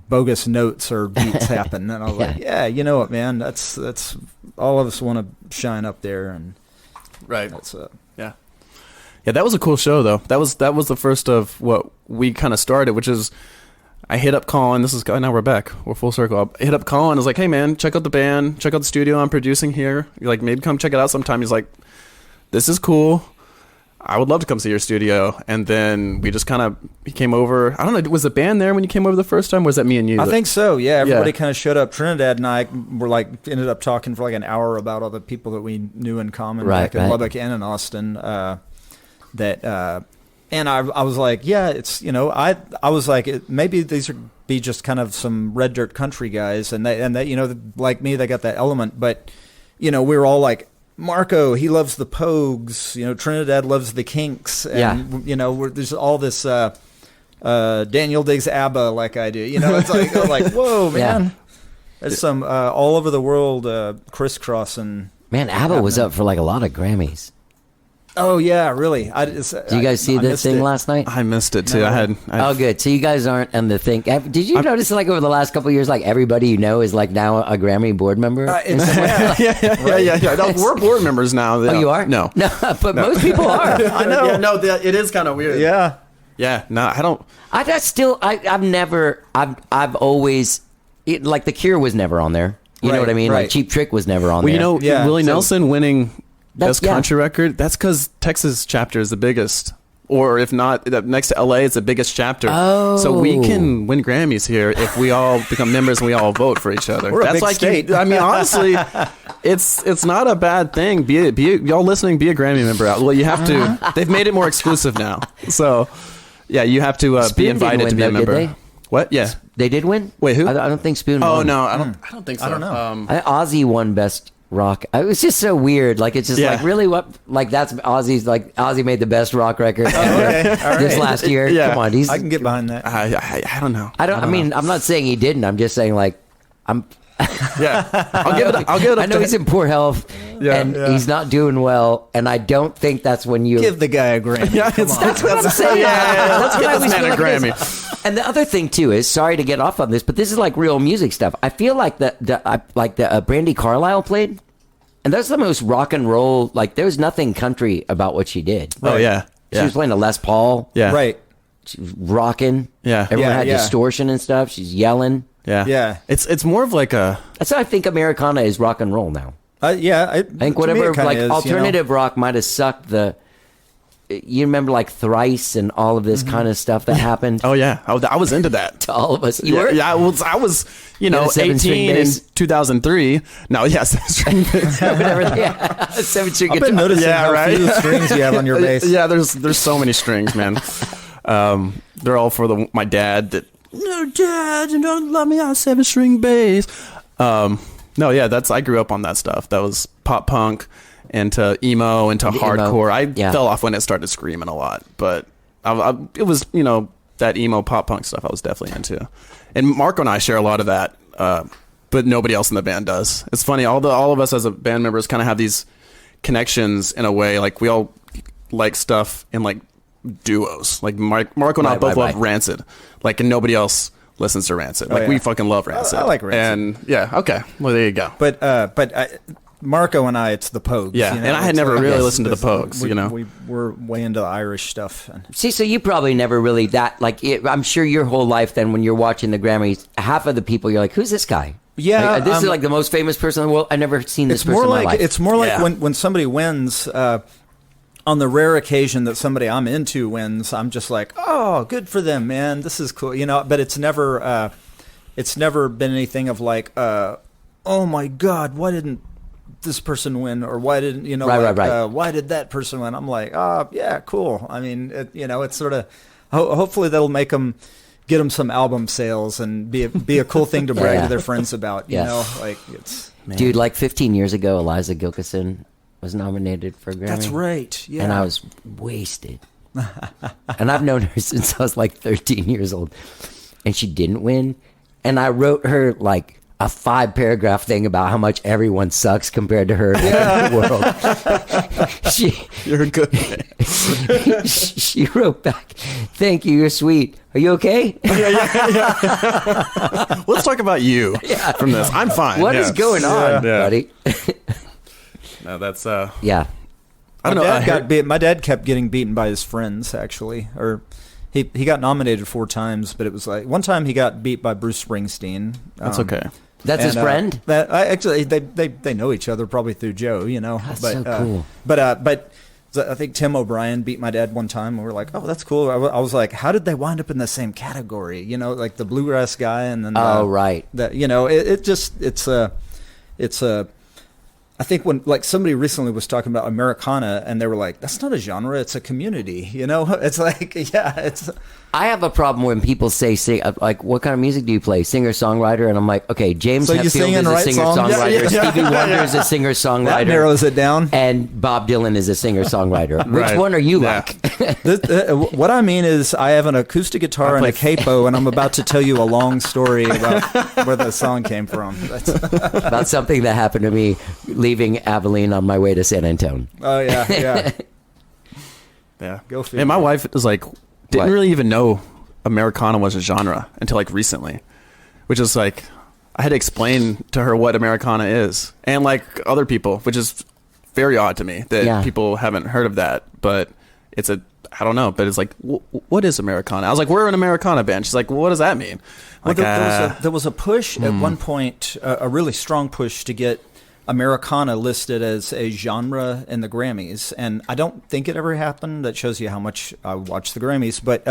bogus notes or beats happen." And I was like, "Yeah, you know what, man? That's all of us want to shine up there, and Right. that's Yeah, that was a cool show though. That was the first of what we kind of started, which is I hit up Colin. Now we're back. We're full circle. I hit up Colin. I was like, hey man, check out the band. Check out the studio I'm producing here. You're like, maybe come check it out sometime. He's like, this is cool. I would love to come see your studio. And then we just he came over. I don't know. Was the band there when you came over the first time? Or was that me and you? I think so. Yeah, everybody Yeah. kind of showed up. Trinidad and I were ended up talking for like an hour about all the people that we knew in common, Right, back in right. Lubbock and in Austin. And I was like, yeah, it's I was like, maybe these are be just kind of some red dirt country guys, and they like me, they got that element, but we were all like, Marco, he loves the Pogues. Trinidad loves the Kinks, and there's all this Daniel digs ABBA like I do. It's like I'm like, whoa, man. Yeah. There's some all over the world crisscrossing. Man, ABBA was up for like a lot of Grammys. Oh yeah, really. Did you guys see the thing last night? I missed it too. No. Oh, good. So you guys aren't on the thing. Did you notice like over the last couple of years, like everybody you know is like now a Grammy board member? Yeah. No, we're board members now. Oh, you are? No. But most people are. I know. Yeah, no, it is kind of weird. Yeah. Yeah. No, I don't. I've always, like The Cure was never on there. You know Right, what I mean? right. Like Cheap Trick was never on there. Yeah, Willie so- Nelson winning That's- best country record. That's because Texas chapter is the biggest, or if not, next to LA, it's the biggest chapter. Oh. So we can win Grammys here if we all become members and we all vote for each other. We're a That's big like state. I mean, honestly, it's not a bad thing. Be y'all listening. Be a Grammy member. Well, you have to. They've made it more exclusive now. So yeah, you have to Spoon be didn't invited win, to be a though, did member. they? What? Yeah. They did win? Wait, who? I don't think Spoon Oh won. no, I don't think so. I don't know. Ozzy won best rock. It was just so weird. Like it's just Yeah. like really what like that's Ozzy's like Ozzy made the best rock record ever okay. All this right. last year. Yeah. Come on, he's I can get behind that. I don't know. I mean, I'm not saying he didn't. I'm just saying like Yeah. I'll give it. I'll give it. I know he's in poor health and he's not doing well, and I don't think that's when you Give the guy a Grammy. Yeah, Come it's on. That's what I'm saying. That's what I Give always this feel man a like it Grammy. is. And the other thing too is, sorry to get off on this, but this is like real music stuff. I feel like the Brandy Carlisle played, and that's the most rock and roll. Like there's nothing country about what she did. Oh yeah. She was playing a Les Paul. Yeah. Right. She was rocking. Yeah. Everyone Yeah, had yeah. distortion and stuff. She's yelling. Yeah. Yeah. It's more of like a. That's how I think Americana is rock and roll now. Yeah. I think whatever like alternative rock might have sucked the. You remember like Thrice and all of this kind of stuff that happened Oh yeah. I was into that. to all of us. You were? Yeah, I was, had a 7-string 18 in bass? 2003. No, yes, Whatever. Yeah. 7-string I've been guitar. noticing Yeah, how right. few strings you have on your bass. Yeah, there's so many strings, man. They're all for my dad. That no, Dad, you don't let me on 7-string bass. No, yeah, I grew up on that stuff. That was pop punk, into emo, into Emo. hardcore. I Yeah. fell off when it started screaming a lot, but it was that emo pop punk stuff I was definitely into. And Marco and I share a lot of that, but nobody else in the band does. It's funny, all of us as a band members kind of have these connections in a way. Like we all like stuff in like duos. Like Marco and I both love Rancid. Like, and nobody else listens to Rancid. Like we fucking love Rancid. I like Rancid. And yeah, okay. Well, there you go. But Marco and I, it's the Pogues. Yeah, and I had it's never like- really yes, listened to the this- Pogues, We were way into the Irish stuff. And See, so you probably never really I'm sure your whole life then when you're watching the Grammys, half of the people you're like, who's this guy? Yeah, Like, this is like the most famous person in the world. I've never seen this it's person more in my like life. it's more like Yeah. when somebody wins. on the rare occasion that somebody I'm into wins, I'm just like, oh, good for them, man. This is cool, But it's never been anything of like, oh my God, why didn't this person win, or why didn't right. why did that person win? I'm like, oh yeah, cool. I mean, it's sort of hopefully that'll make them. Get them some album sales and be a cool thing to brag to their friends about. It's dude. Like 15 years ago, Eliza Gilkyson was nominated for a Grammy. That's right. Yeah, and I was wasted. And I've known her since I was like 13 years old, and she didn't win. And I wrote her like a 5-paragraph thing about how much everyone sucks compared to her in the world. You're a good man. She wrote back, "Thank you, you're sweet. Are you okay?" Let's talk about you from this. I'm fine. What is going on, buddy? No, that's yeah. I don't know. My dad kept getting beaten by his friends, actually, or he got nominated 4 times, but it was like one time he got beat by Bruce Springsteen. That's okay. That's his friend. Actually, they know each other probably through Joe, That's so cool. But I think Tim O'Brien beat my dad one time, and we're like, oh, that's cool. I was like, how did they wind up in the same category? Like the bluegrass guy, and then right. It's a. I think when like somebody recently was talking about Americana, and they were like, that's not a genre, it's a community. It's like, it's. I have a problem when people say, like, what kind of music do you play? Singer-songwriter? And I'm like, okay, James Hetfield is a singer-songwriter. Stevie Wonder is a singer-songwriter. That narrows it down. And Bob Dylan is a singer-songwriter. Which one are you like? What I mean is I have an acoustic guitar and a capo, and I'm about to tell you a long story about where the song came from. About something that happened to me leaving Abilene on my way to San Antonio. Oh, yeah. Yeah. Go figure. And my wife is like, didn't really even know Americana was a genre until like recently, which is like, I had to explain to her what Americana is, and like other people, which is very odd to me that people haven't heard of that, but it's I don't know, but it's like, what is Americana? I was like, we're an Americana band. She's like, well, what does that mean? Like, there was a push at one point, a really strong push to get Americana listed as a genre in the Grammys, and I don't think it ever happened. That shows you how much I watch the Grammys. But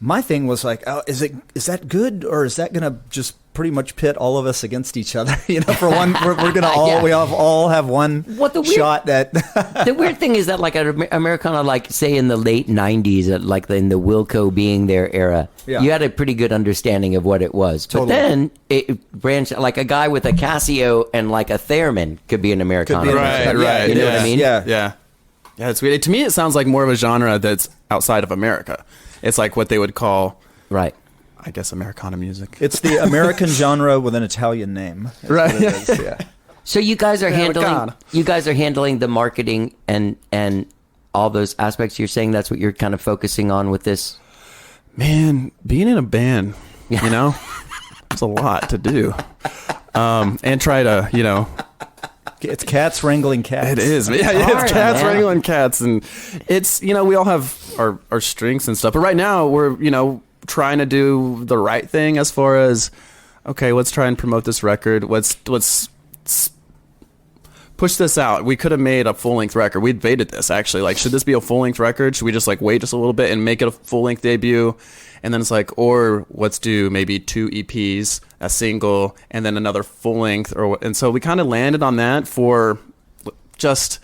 my thing was like, is that good, or is that going to just pretty much pit all of us against each other? For one, we're going to we all have one shot at. The weird thing is that like Americana, like say in the late '90s, like in the Wilco being their era, you had a pretty good understanding of what it was. Totally. But then it branched. Like a guy with a Casio and like a theremin could be an Americana. Right. You know what I mean? Yeah. It's weird. To me, it sounds like more of a genre that's outside of America. It's like what they would call I guess Americana music. It's the American genre with an Italian name. Right. So you guys are handling the marketing and all those aspects. You're saying that's what you're kind of focusing on with this? Man, being in a band, it's a lot to do. And try to, It's cats wrangling cats. It is. It's cats wrangling cats. And it's, we all have our strengths and stuff. But right now we're, trying to do the right thing as far as, okay, let's try and promote this record. Let's push this out. We could have made a full-length record. We debated this, actually. Like, should this be a full-length record? Should we just, like, wait just a little bit and make it a full-length debut? And then it's like, or let's do maybe 2 EPs, a single, and then another full-length. And so we kind of landed on that for just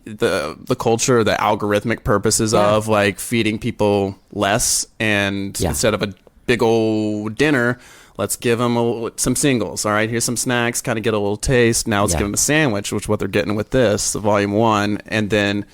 the culture, the algorithmic purposes of like feeding people less, and instead of a big old dinner, let's give them some singles. All right, here's some snacks, kind of get a little taste. Now let's give them a sandwich, which is what they're getting with this, the volume 1, and then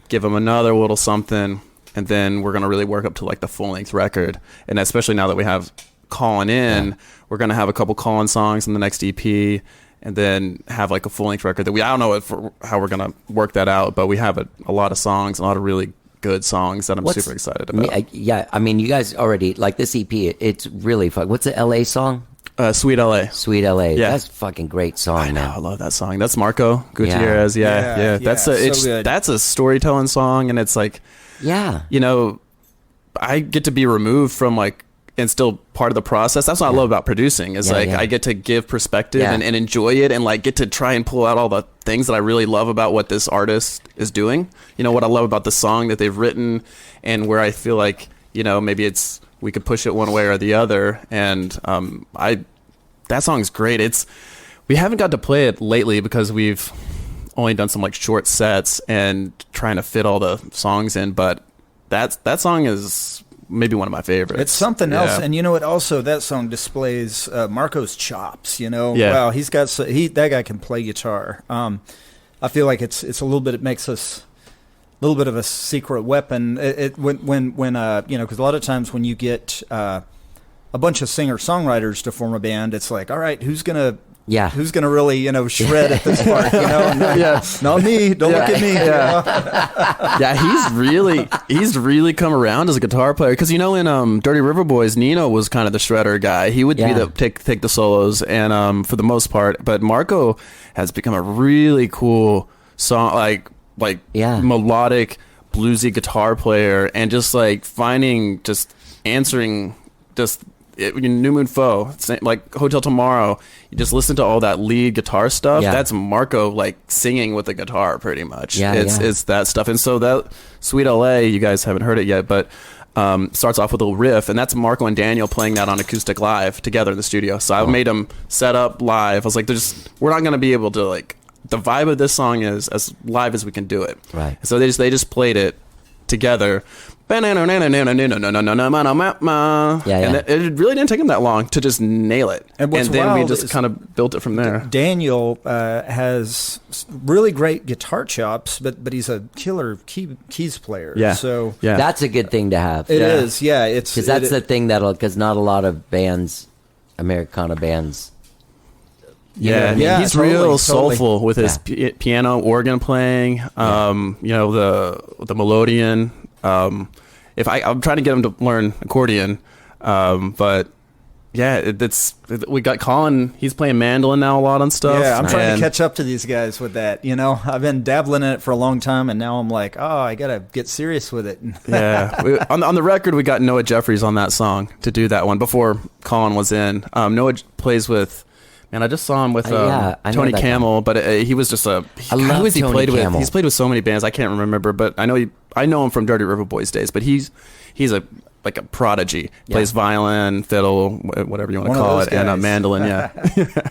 give them another little something, and then we're gonna really work up to like the full length record. And especially now that we have Calling In, we're gonna have a couple call-in songs in the next EP. And then have like a full-length record that I don't know how we're going to work that out, but we have a lot of songs, a lot of really good songs that I'm super excited about. I mean, you guys already, like this EP, it's really fun. What's the LA song? Sweet LA. Sweet LA. Yeah. That's a fucking great song, man. I love that song. That's Marco Gutierrez. Yeah. That's a storytelling song, and it's like, I get to be removed from like and still part of the process. That's what I love about producing is like I get to give perspective and enjoy it, and like get to try and pull out all the things that I really love about what this artist is doing. You know, what I love about the song that they've written, and where I feel like, you know, maybe we could push it one way or the other. And that song's great. We haven't got to play it lately because we've only done some like short sets and trying to fit all the songs in, but that song is maybe one of my favorites. It's something else. And you know what, also that song displays Marco's chops, you know. Wow, that guy can play guitar. I feel like it's a little bit, it makes us a little bit of a secret weapon. When you know, because a lot of times when you get a bunch of singer-songwriters to form a band, it's like, all right, who's gonna really, you know, shred at this part, you know? Not me. Don't look at me. He's really come around as a guitar player, because you know, in Dirty River Boys, Nino was kind of the shredder guy. He would be take the solos, and for the most part. But Marco has become a really cool song, like melodic bluesy guitar player, and just like answering New Moon Foe, like Hotel Tomorrow. You just listen to all that lead guitar stuff. That's Marco like singing with the guitar, pretty much. It's that stuff. And so that Sweet LA, you guys haven't heard it yet, but starts off with a riff, and that's Marco and Daniel playing that on acoustic live together in the studio. So I made them set up live. I was like, we're not going to be able to, like, the vibe of this song is as live as we can do it. Right. So they just played it together. And it really didn't take him that long to just nail it. And then we just kind of built it from there. Daniel has really great guitar chops, but he's a killer keys player. So that's a good thing to have. It is. It's because that's the thing because not a lot of bands, Americana bands. He's real soulful with his piano, organ playing. You know, the melodeon. I'm trying to get him to learn accordion, but we got Colin. He's playing mandolin now a lot on stuff. Yeah, I'm trying to catch up to these guys with that. You know, I've been dabbling in it for a long time, and now I'm like, I gotta get serious with it. On the record, we got Noah Jeffries on that song to do that one before Colin was in. Noah plays with. And I just saw him with Tony Camel, but he was just I love Tony Camel. He's played with so many bands I can't remember, but I know him from Dirty River Boys days. But he's a prodigy. Plays violin, fiddle, whatever you want to call it, and a mandolin.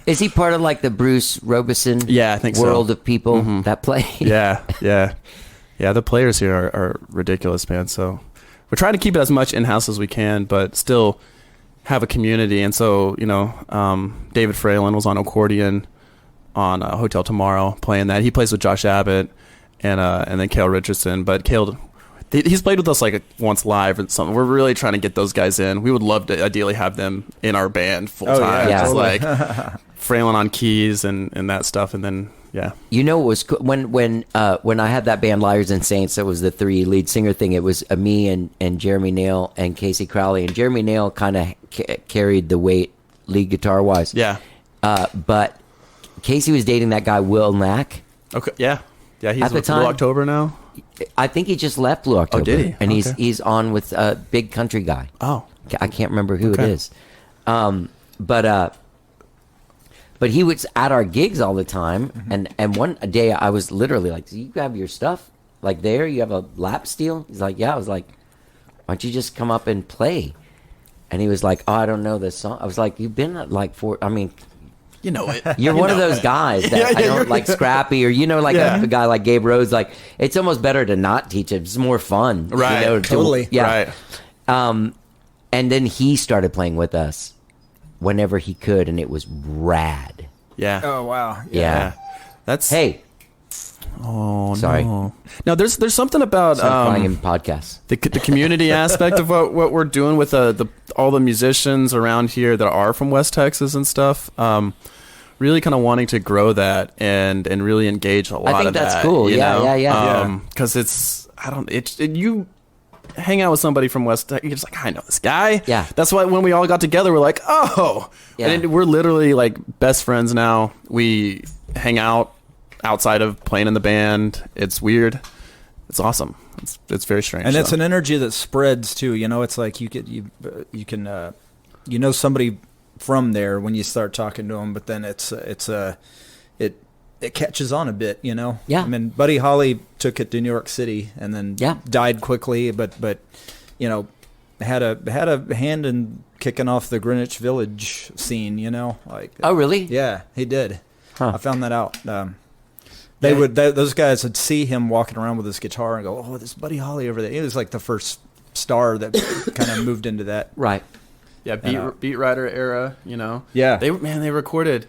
Is he part of like the Bruce Robeson? I think world of people that play. The players here are ridiculous, man. So we're trying to keep it as much in house as we can, but still have a community. And so, you know, David Fralin was on accordion on Hotel Tomorrow playing that. He plays with Josh Abbott and then Cale Richardson. But Cale, he's played with us like once live and something. We're really trying to get those guys in. We would love to ideally have them in our band full time. Just like Fralin on keys and that stuff. And then you know, it was cool. when I had that band Liars and Saints, that was the 3 lead singer thing. It was me and Jeremy Nail and Casey Crowley, and Jeremy Nail kind of carried the weight lead guitar wise. But Casey was dating that guy Will Mack. Okay. Yeah. He's at the time, Blue October now. I think he just left Blue October. Oh, did he? And he's on with a big country guy. Oh, I can't remember who it is. But he was at our gigs all the time, and one day I was literally like, "Do you have your stuff like there? You have a lap steel?" He's like, "Yeah." I was like, "Why don't you just come up and play?" And he was like, "Oh, I don't know this song." I was like, "You've been at like 4. I mean, you know it. You're one of those guys that I don't like Scrappy, or like a guy like Gabe Rhodes. Like, it's almost better to not teach it. It's more fun, right? You know, Totally, right. And then he started playing with us whenever he could, and it was rad. Yeah. Oh wow. Yeah. That's Oh, sorry. No. Now there's something about in podcasts. The community aspect of what we're doing with all the musicians around here that are from West Texas and stuff. Really kind of wanting to grow that and really engage a lot of that. I think that's cool. Yeah. Because you hang out with somebody from West Texas, you're just like, I know this guy. Yeah. That's why when we all got together, we're like, oh. Yeah. And we're literally like best friends now. We hang out outside of playing in the band. It's weird. it's awesome. It's very strange. And it's so. an energy that spreads too. You know, it's like you can somebody from there when you start talking to them, but then it catches on a bit. You know. Yeah. I mean, Buddy Holly took it to New York City and then died quickly, but you know, had a hand in kicking off the Greenwich Village scene. You know, like. Oh, really? Yeah, he did. Huh. I found that out. Those guys would see him walking around with his guitar and go, "Oh, this Buddy Holly over there." He was like the first star that kind of moved into that. Right. Yeah, beat writer era, you know. Yeah. They recorded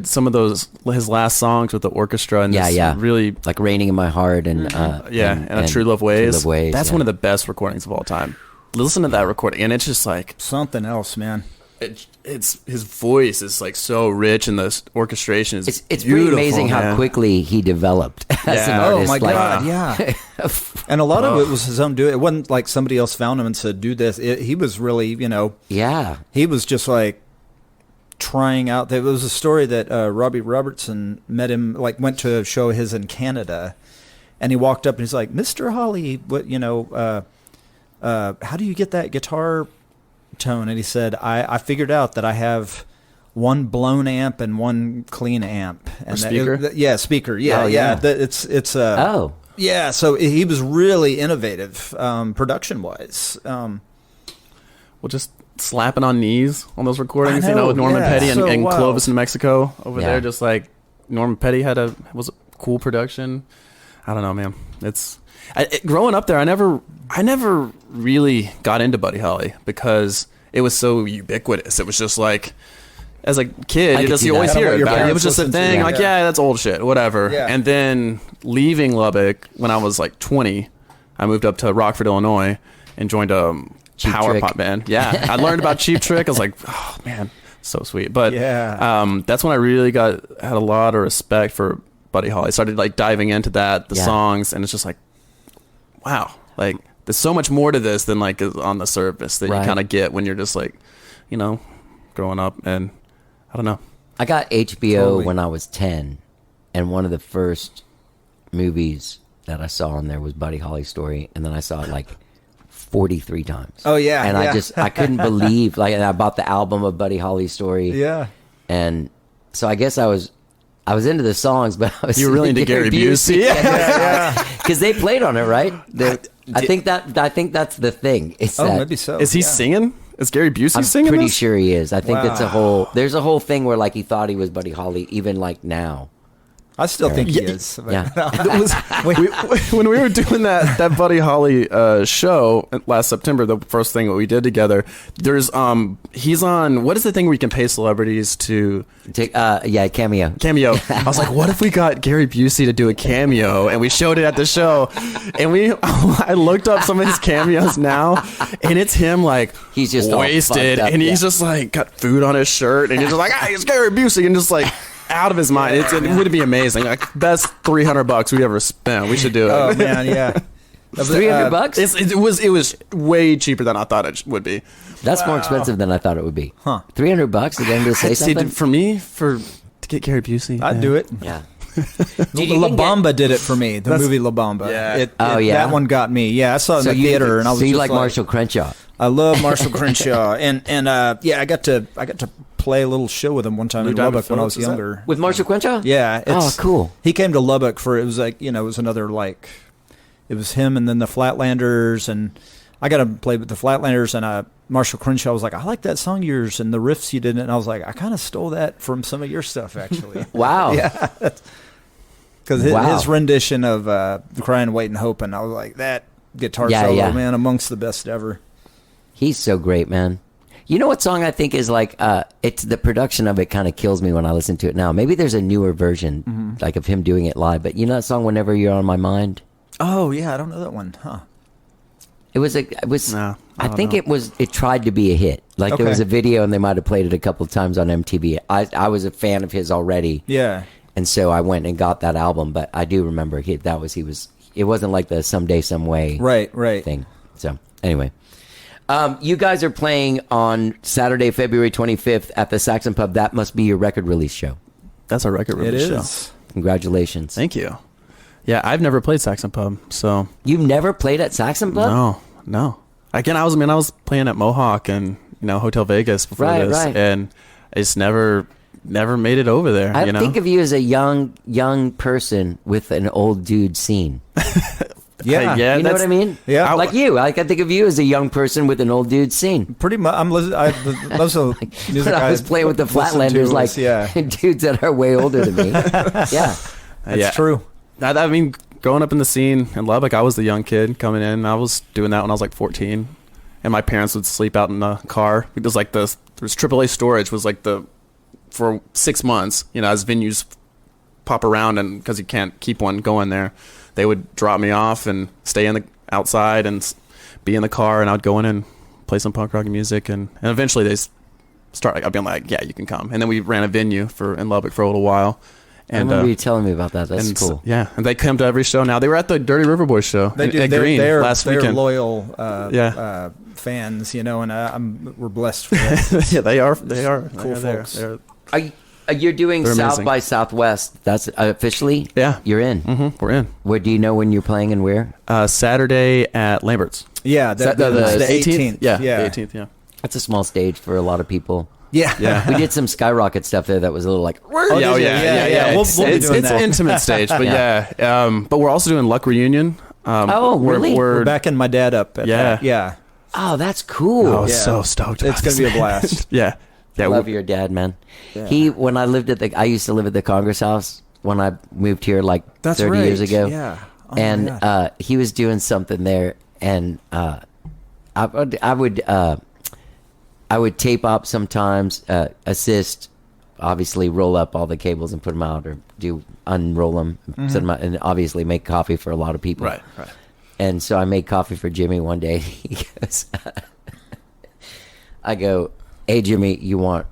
some of his last songs with the orchestra and really like Raining in My Heart and and True Love Ways. True Love Ways. That's one of the best recordings of all time. Listen to that recording and it's just like Something else, man. It's his voice is like so rich and the orchestration is It's pretty amazing how quickly he developed as an artist. Oh my like, God, yeah. And a lot of it was his own doing. It wasn't like somebody else found him and said, "Do this." He was really, you know. Yeah. He was just like trying out. There was a story that Robbie Robertson met him, like went to a show of his in Canada, and he walked up and he's like, "Mr. Holly, what how do you get that guitar tone?" And he said, I figured out that I have one blown amp and one clean amp. And speaker? Speaker. Yeah, Oh, yeah. Yeah, so he was really innovative, production-wise. Well, just slapping on knees on those recordings, I know, with Norman yeah, Petty so and wild. Clovis, New Mexico over Yeah. there. Just like Norman Petty was a cool production. I don't know, man. Growing up there, I never really got into Buddy Holly because it was so ubiquitous. It was just like, as a kid, you always hear it about it. It was just a thing, like, that's old shit, whatever. Yeah. And then leaving Lubbock when I was like 20, I moved up to Rockford, Illinois, and joined a Cheap power Trick. pop band. Yeah, I learned about Cheap Trick. I was like, oh man, so sweet. But that's when I really had a lot of respect for Buddy Holly. I started like diving into the songs, and it's just like, wow, like there's so much more to this than like is on the surface that you kind of get when you're just like, growing up. And I don't know. I got HBO when I was 10, and one of the first movies that I saw on there was Buddy Holly's story, and then I saw it like 43 times. Oh, yeah. And yeah. I couldn't believe, like, and I bought the album of Buddy Holly's story. Yeah. And so I guess I was into the songs, but I was You were really into Gary Busey. Yeah. because they played on it, right? I think that's the thing. It's that, Maybe so. Is he singing? Is Gary Busey singing? I'm pretty this? sure he is. I think it's Wow. there's a whole thing where like he thought he was Buddy Holly, even like now. I still think he is. Yeah. It was, when we were doing that Buddy Holly show last September, the first thing that we did together, there's he's on, what is the thing where you can pay celebrities to Cameo. I was like, what if we got Gary Busey to do a cameo, and we showed it at the show, and I looked up some of his cameos now, and it's him like He's just all wasted, fucked up, and he's just like got food on his shirt, and he's just like, it's Gary Busey, and just like out of his mind. It would be amazing. Like best $300 we ever spent. We should do it. Oh man, yeah. $300? It was way cheaper than I thought it would be. That's more expensive than I thought it would be. Huh. $300 to get him to say something? For me, to get Gary Busey, I'd do it. Yeah. La Bamba did it for me. The movie La Bamba. Yeah. That one got me. Yeah, I saw it in the theater, and I was so you just like Marshall Crenshaw? I love Marshall Crenshaw, and I got to play a little show with him one time Blue in Diamond Lubbock when I was Phillips, is that- younger. With Marshall Crenshaw? Yeah. Cool. He came to Lubbock for, it was like, it was another like, it was him and then the Flatlanders, and I got to play with the Flatlanders, and Marshall Crenshaw was like, I like that song of yours and the riffs you did, and I was like, I kind of stole that from some of your stuff, actually. Wow. Yeah. Because his rendition of Crying, Waiting, Hoping, I was like, that guitar solo, man, amongst the best ever. He's so great, man. You know what song I think is like, it's the production of it kind of kills me when I listen to it now. Maybe there's a newer version, like of him doing it live, but you know that song, Whenever You're on My Mind? Oh, yeah, I don't know that one, huh? I think it tried to be a hit. Like there was a video and they might have played it a couple of times on MTV. I was a fan of his already. Yeah. And so I went and got that album, but I do remember it wasn't like the Someday Some Way right thing. So anyway, you guys are playing on Saturday, February 25th at the Saxon Pub. That must be your record release show. That's our record release show. It is. Congratulations. Thank you. Yeah, I've never played Saxon Pub, so You've never played at Saxon Pub? no. Again, I was playing at Mohawk and Hotel Vegas before Right, this, right. and I just never made it over there. I think of you as a young person with an old dude scene. Yeah. yeah, You know what I mean? Yeah. Like you. Like I think of you as a young person with an old dude scene. Pretty much. I love some music. When I was playing with the listen to Flatlanders, like was, yeah, dudes that are way older than me. Yeah. that's true. I mean, growing up in the scene in Lubbock, I was the young kid coming in. I was doing that when I was like 14, and my parents would sleep out in the car. It was like there was AAA storage was like for 6 months. As venues pop around, and because you can't keep one going there, they would drop me off and stay in the outside and be in the car, and I'd go in and play some punk rock music, and eventually they start. I'd be like, yeah, you can come, and then we ran a venue in Lubbock for a little while. I And remember you telling me about that. That's cool. Yeah, and they come to every show now. They were at the Dirty River Boys show at Green last they're weekend. loyal fans, and we're blessed for that. Yeah, they are. Cool folks. You're doing They're South amazing. by Southwest. That's officially? Yeah. You're in. Mm-hmm. We're in. Where do you know when you're playing and where? Saturday at Lambert's. Yeah, that that's the the 18th. Yeah, yeah. the 18th. Yeah. That's a small stage for a lot of people. Yeah. Yeah. We did some Skyrocket stuff there that was a little like, Oh, yeah, did you? yeah. We'll be It's doing an that. intimate stage, but Yeah. yeah. But we're also doing Luck Reunion. Oh, really? We're backing my dad up. At Yeah. that. Yeah. oh, that's cool. I was Yeah. so stoked. It's going gonna be a blast. Yeah. Yeah. Love your dad, man. When I used to live at the Congress House when I moved here like That's 30 years right. ago. Yeah. Oh, my and God. he was doing something there, and I would tape up sometimes, assist, obviously roll up all the cables and put them out, or unroll them, set them out, and obviously make coffee for a lot of people. Right. And so I made coffee for Jimmy one day. He goes, I go, hey, Jimmy, you want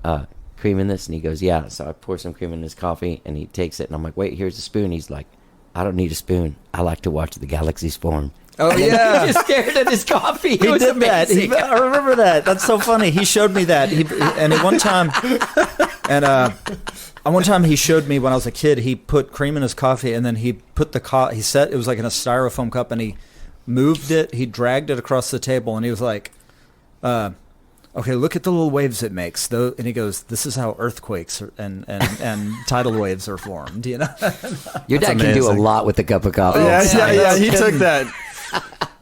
cream in this? And he goes, yeah. So I pour some cream in his coffee, and he takes it. And I'm like, wait, here's a spoon. He's like, I don't need a spoon. I like to watch the galaxies form. Oh, yeah. He just stared at his coffee. It He was did that. amazing. I remember that. That's so funny. He showed me that. And at one time, one time he showed me when I was a kid. He put cream in his coffee, and then he put he set it was like in a styrofoam cup, and he moved it. He dragged it across the table, and he was like, "Okay, look at the little waves it makes." And he goes, "This is how earthquakes and tidal waves are formed." You know? Your dad can do a amazing. lot with a cup of coffee. Yeah. He took that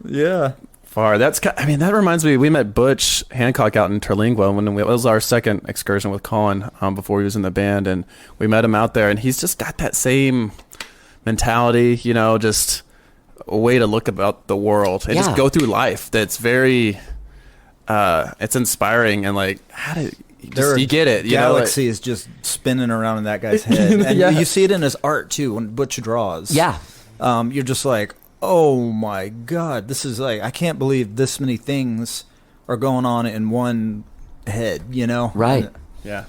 Yeah. far. That reminds me. We met Butch Hancock out in Terlingua when it was our second excursion with Colin before he was in the band, and we met him out there, and he's just got that same mentality, just a way to look about the world and just go through life. That's very, it's inspiring, and like how do you get it? Galaxy is just spinning around in that guy's head, and Yeah. you see it in his art too when Butch draws. Yeah. You're just like, oh my God, this is like, I can't believe this many things are going on in one head, Right. Yeah.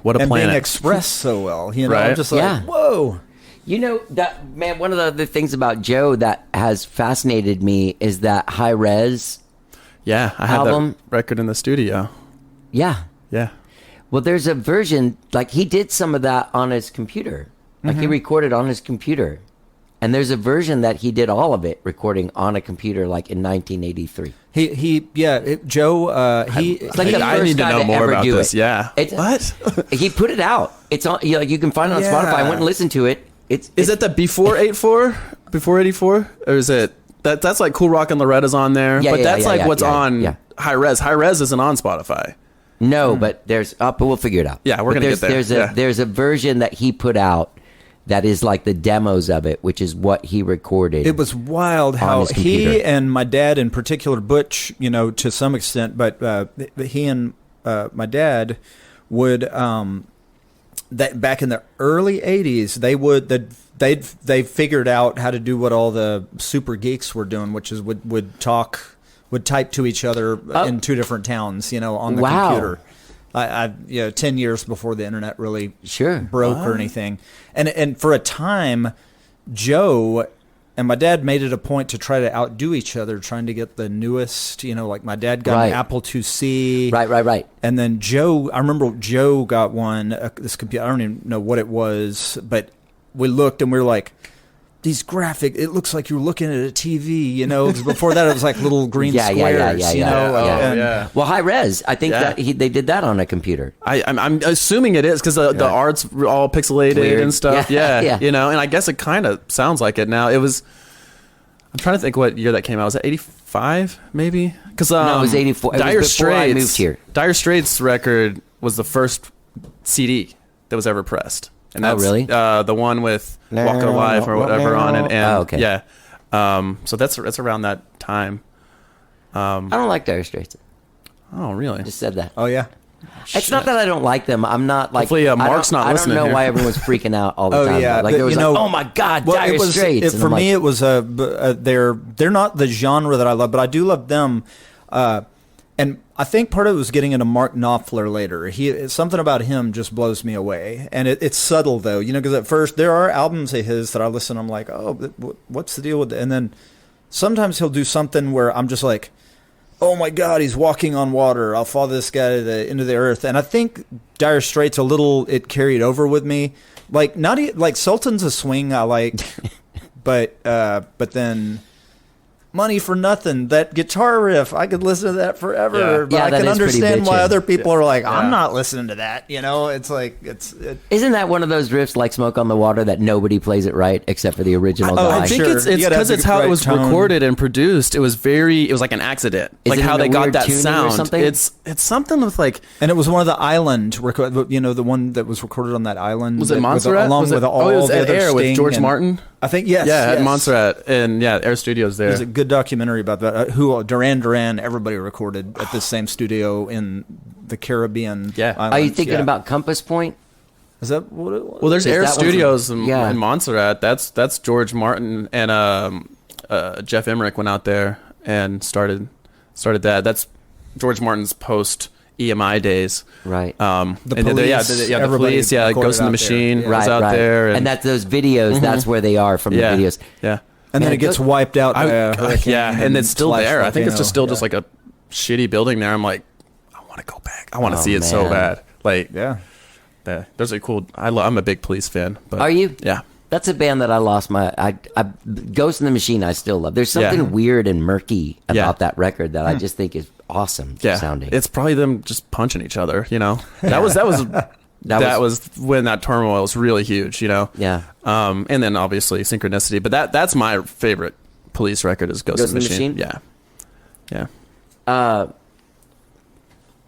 What a And planet. being expressed so well, Right. I'm just like, Yeah. whoa. That man, one of the other things about Joe that has fascinated me is that high res. Yeah, I have album. that record in the studio. Yeah. Yeah. Well, there's a version, like he did some of that on his computer. Like he recorded on his computer. And there's a version that he did all of it recording on a computer like in 1983. Joe, It's like the I first need to guy know more ever about do this. it. Yeah. What? He put it out. It's on. You can find it on Yeah. Spotify. I went and listened to it. Is it the before 84? Before 84? Or is it that's like Cool Rock and Loretta's on there? Yeah, but yeah, that's yeah, like yeah, what's yeah, on yeah. High Res. High Res isn't on Spotify. No, but there's. But we'll figure it out. Yeah, we're But gonna get there. Yeah. There's a version that he put out that is like the demos of it, which is what he recorded. It was wild how his computer. he and my dad, in particular, Butch, to some extent, but he and my dad would that back in the early '80s, they figured out how to do what all the super geeks were doing, which is would type to each other in two different towns, on the Wow. computer. 10 years before the internet really Sure. broke or anything. And for a time, Joe and my dad made it a point to try to outdo each other, trying to get the newest, like my dad got Right. an Apple IIc. Right. And then I remember Joe got one, this computer, I don't even know what it was, but we looked and we were like, these graphic. It looks like you're looking at a TV. You know, before that it was like little green squares. You know, and- Well, high res. I think that they did that on a computer. I'm assuming it is because the art's all pixelated Weird. and stuff. Yeah, Yeah, yeah. you know, and I guess it kind of sounds like it now. It was. I'm trying to think what year that came out. Was it 85 maybe? Because No, it was 84. It was Dire before Straits I moved here. Dire Straits record was the first CD that was ever pressed. And Oh, that's, really? The one with Walk Alive or whatever on it. And Oh, okay. Yeah. So that's around that time. I don't like Dire Straits. Oh, really? Just said that. Oh yeah. It's not that I don't like them. I'm not like. Hopefully, Mark's not listening I don't know here. why everyone's freaking out all the Oh time. yeah, Like but, there was you like, know, oh my God, well, Dire it was, Straits. And for I'm me, like, it was they're not the genre that I love, but I do love them. And I think part of it was getting into Mark Knopfler later. Something about him just blows me away, and it's subtle though, you know. Because at first there are albums of his that I listen, I'm like, oh, what's the deal with it? And then sometimes he'll do something where I'm just like, oh my God, he's walking on water. I'll follow this guy into the earth. And I think Dire Straits it carried over with me. Like like Sultans of Swing I like, but then Money for Nothing, that guitar riff, I could listen to that forever. Yeah. But Yeah, I that can is pretty understand why bitchin'. other people are like, I'm Yeah. not listening to that. You know, it's like isn't that one of those riffs like Smoke on the Water that nobody plays it right except for the original Oh, guy? I think Sure. it's You gotta because have it's the how it right was tone. recorded and produced. It was like an accident, Is like it how in a they got weird that tuning or sound. something? It's something with like and it was one of the island record, you know, the one that was recorded on that island. was it with Montserrat? along Was with it, all it was the at other Air with Sting George and- Martin. I think yes, Yeah, yes. at Montserrat and Air Studios there. There's a good documentary about that. Who Duran, everybody recorded at the same studio in the Caribbean. Yeah. islands. Are you thinking Yeah. about Compass Point? Is that what it was? Well, there's Is Air that one from- Studios in Yeah. Montserrat. That's George Martin and Jeff Emmerich went out there and started that. That's George Martin's post EMI days. Right. The and then Police, the everybody police, recorded Ghost in the out Machine there. was right, out right. there, and that's those videos. That's where they are from yeah, the videos. yeah, And then Man, it gets go- wiped out by a hurricane. yeah, and it's still slash there. I think it's just still volcano. just like a shitty building there. I'm like, I want to go back. I want to Oh, see it so man. bad. Like, Yeah. there's a cool. I'm a big Police fan. But, Are you? Yeah. That's a band that I lost my. Ghost in the Machine. I still love. There's something Yeah. weird and murky about Yeah. that record that I just think is awesome Yeah, sounding. it's probably them just punching each other. You know, that was that was when that turmoil was really huge. You know, Yeah. and then obviously Synchronicity, but that's my favorite Police record is Ghost in the Machine. Yeah, yeah.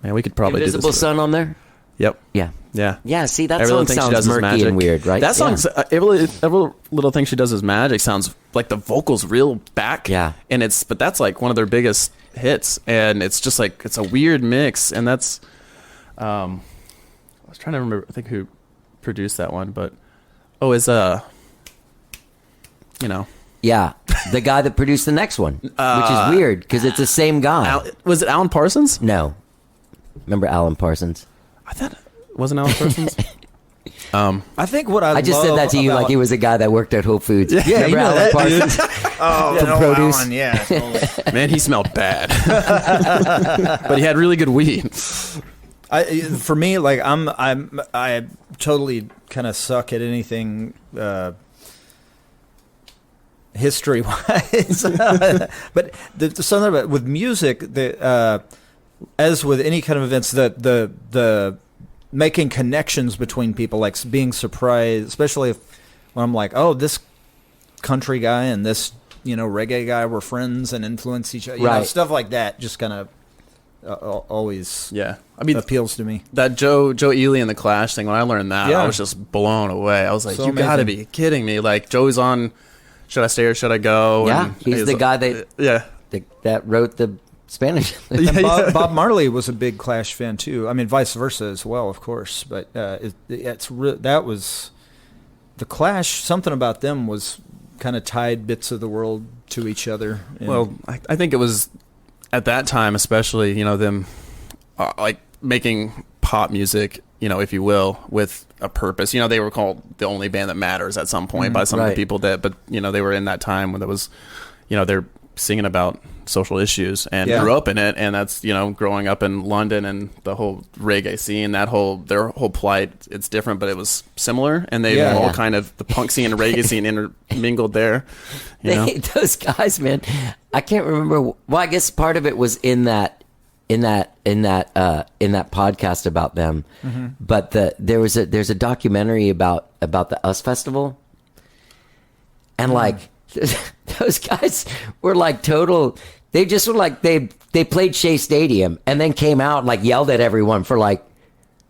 Man, we could probably Invisible do this. Sun on there. Yep. Yeah. Yeah. Yeah. See, that Every little song thing she sounds does is murky magic. and weird, right? That song's every little thing she does is magic. Sounds like the vocals real back. Yeah. And but that's like one of their biggest hits, and it's just like it's a weird mix, and that's. I was trying to remember. I think who produced that one, but Yeah, the guy that produced the next one, which is weird because it's the same guy. was it Alan Parsons? No, remember Alan Parsons? I thought it wasn't Alan Parsons. I think what I just said that to you like he was a guy that worked at Whole Foods. Yeah, remember you know Alan that, Parsons? Oh, From produce. yeah. Totally. Man, he smelled bad, but he had really good weed. For me, like I totally kind of suck at anything history wise, but something about with music, as with any kind of events, the making connections between people, like being surprised, especially when I'm like, oh, this country guy and this reggae guy were friends and influenced each other, Right. stuff like that. Just kind of always Yeah, I mean appeals to me. that Joe Ely and the Clash thing. When I learned that, Yeah. I was just blown away. I was like, So "You got to amazing. be kidding me!" Like Joey's on "Should I Stay or Should I Go?" Yeah, and he's the guy that yeah, that wrote the Spanish. And Bob Marley was a big Clash fan too. I mean, vice versa as well, of course. But that was the Clash. Something about them was kind of tied bits of the world to each other. And Well, I think it was at that time, especially them like making pop music, if you will, with a purpose. They were called the only band that matters at some point by some of Right. the people but they were in that time when there was, they're singing about social issues and Yeah. grew up in it. And that's, growing up in London and the whole reggae scene, their whole plight, it's different, but it was similar. And they Yeah. all Yeah. kind of, the punk scene and reggae scene intermingled there. Those guys, man, I can't remember. Well, I guess part of it was in that podcast about them. But there's a documentary about the US Festival, and like those guys were like total. They just were like they played Shea Stadium and then came out and like yelled at everyone for like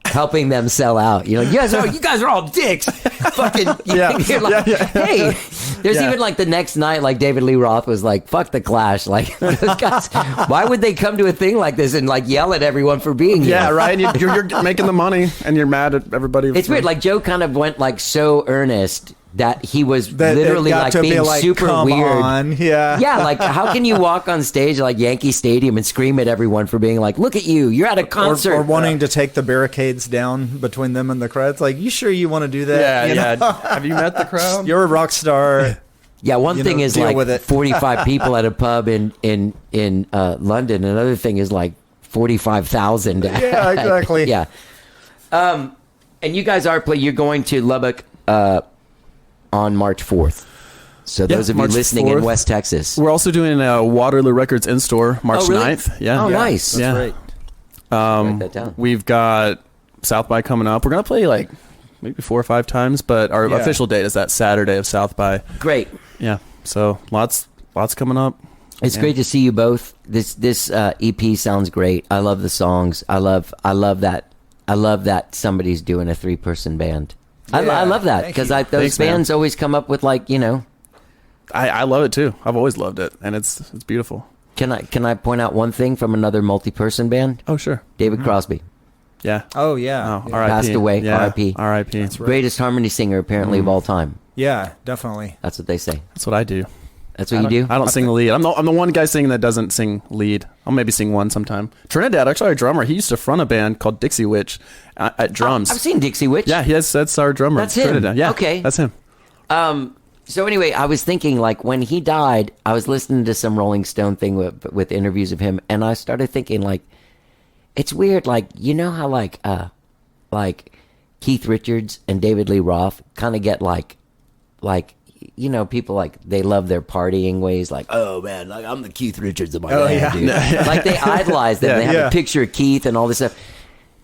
helping them sell out. You guys are all dicks. Fucking you're like, hey. There's even like the next night, like David Lee Roth was like, "Fuck the Clash." Like those guys, why would they come to a thing like this and like yell at everyone for being here? Yeah, right. And you're making the money and you're mad at everybody. It's weird. Like Joe kind of went like so earnest that he was That it literally got like to be being like, super "Come weird. on." Yeah. Yeah, like how can you walk on stage like Yankee Stadium and scream at everyone for being like, "Look at you, you're at a concert," Or wanting to take the barricades down between them and the crowd. It's like, you sure you want to do that? Yeah, You yeah. know? Have you met the crowd? You're a rock star. Yeah, one thing is deal like with it. 45 people at a pub in London. Another thing is like 45,000. Yeah, exactly. Yeah. And you guys you're going to Lubbock on March 4th. So those of you March listening in 4th. West Texas. We're also doing a Waterloo Records in-store March Oh, really? 9th. Yeah. Oh, nice. That's Yeah. right. Write that down. We've got South by coming up. We're going to play like maybe 4 or 5 times, but our Yeah. official date is that Saturday of South by. Great. Yeah. So lots coming up. It's great to see you both. This EP sounds great. I love the songs. I love that somebody's doing a 3-person band. I love that Thank because you. those Thanks, man. bands always come up with like I love it too. I've always loved it, and it's beautiful. Can I point out one thing from another multi-person band? Oh sure. David Crosby, Yeah. Oh, yeah. Oh, yeah. R.I.P. passed away. Yeah. R.I.P. R.I.P. greatest harmony singer apparently of all time. Yeah, definitely. That's what they say. That's what I do. That's what you do. I don't sing the lead. I'm the one guy singing that doesn't sing lead. I'll maybe sing one sometime. Trinidad, actually our drummer, he used to front a band called Dixie Witch at drums. I've seen Dixie Witch. Yeah, that's our drummer. That's him. Trinidad. Yeah, Okay. that's him. So anyway, I was thinking like when he died, I was listening to some Rolling Stone thing with interviews of him, and I started thinking like, it's weird. Like how like Keith Richards and David Lee Roth kind of get like people like they love their partying ways. Like, oh man, like I'm the Keith Richards of my band, dude. Like they idolize them. Yeah, They have yeah. a picture of Keith and all this stuff.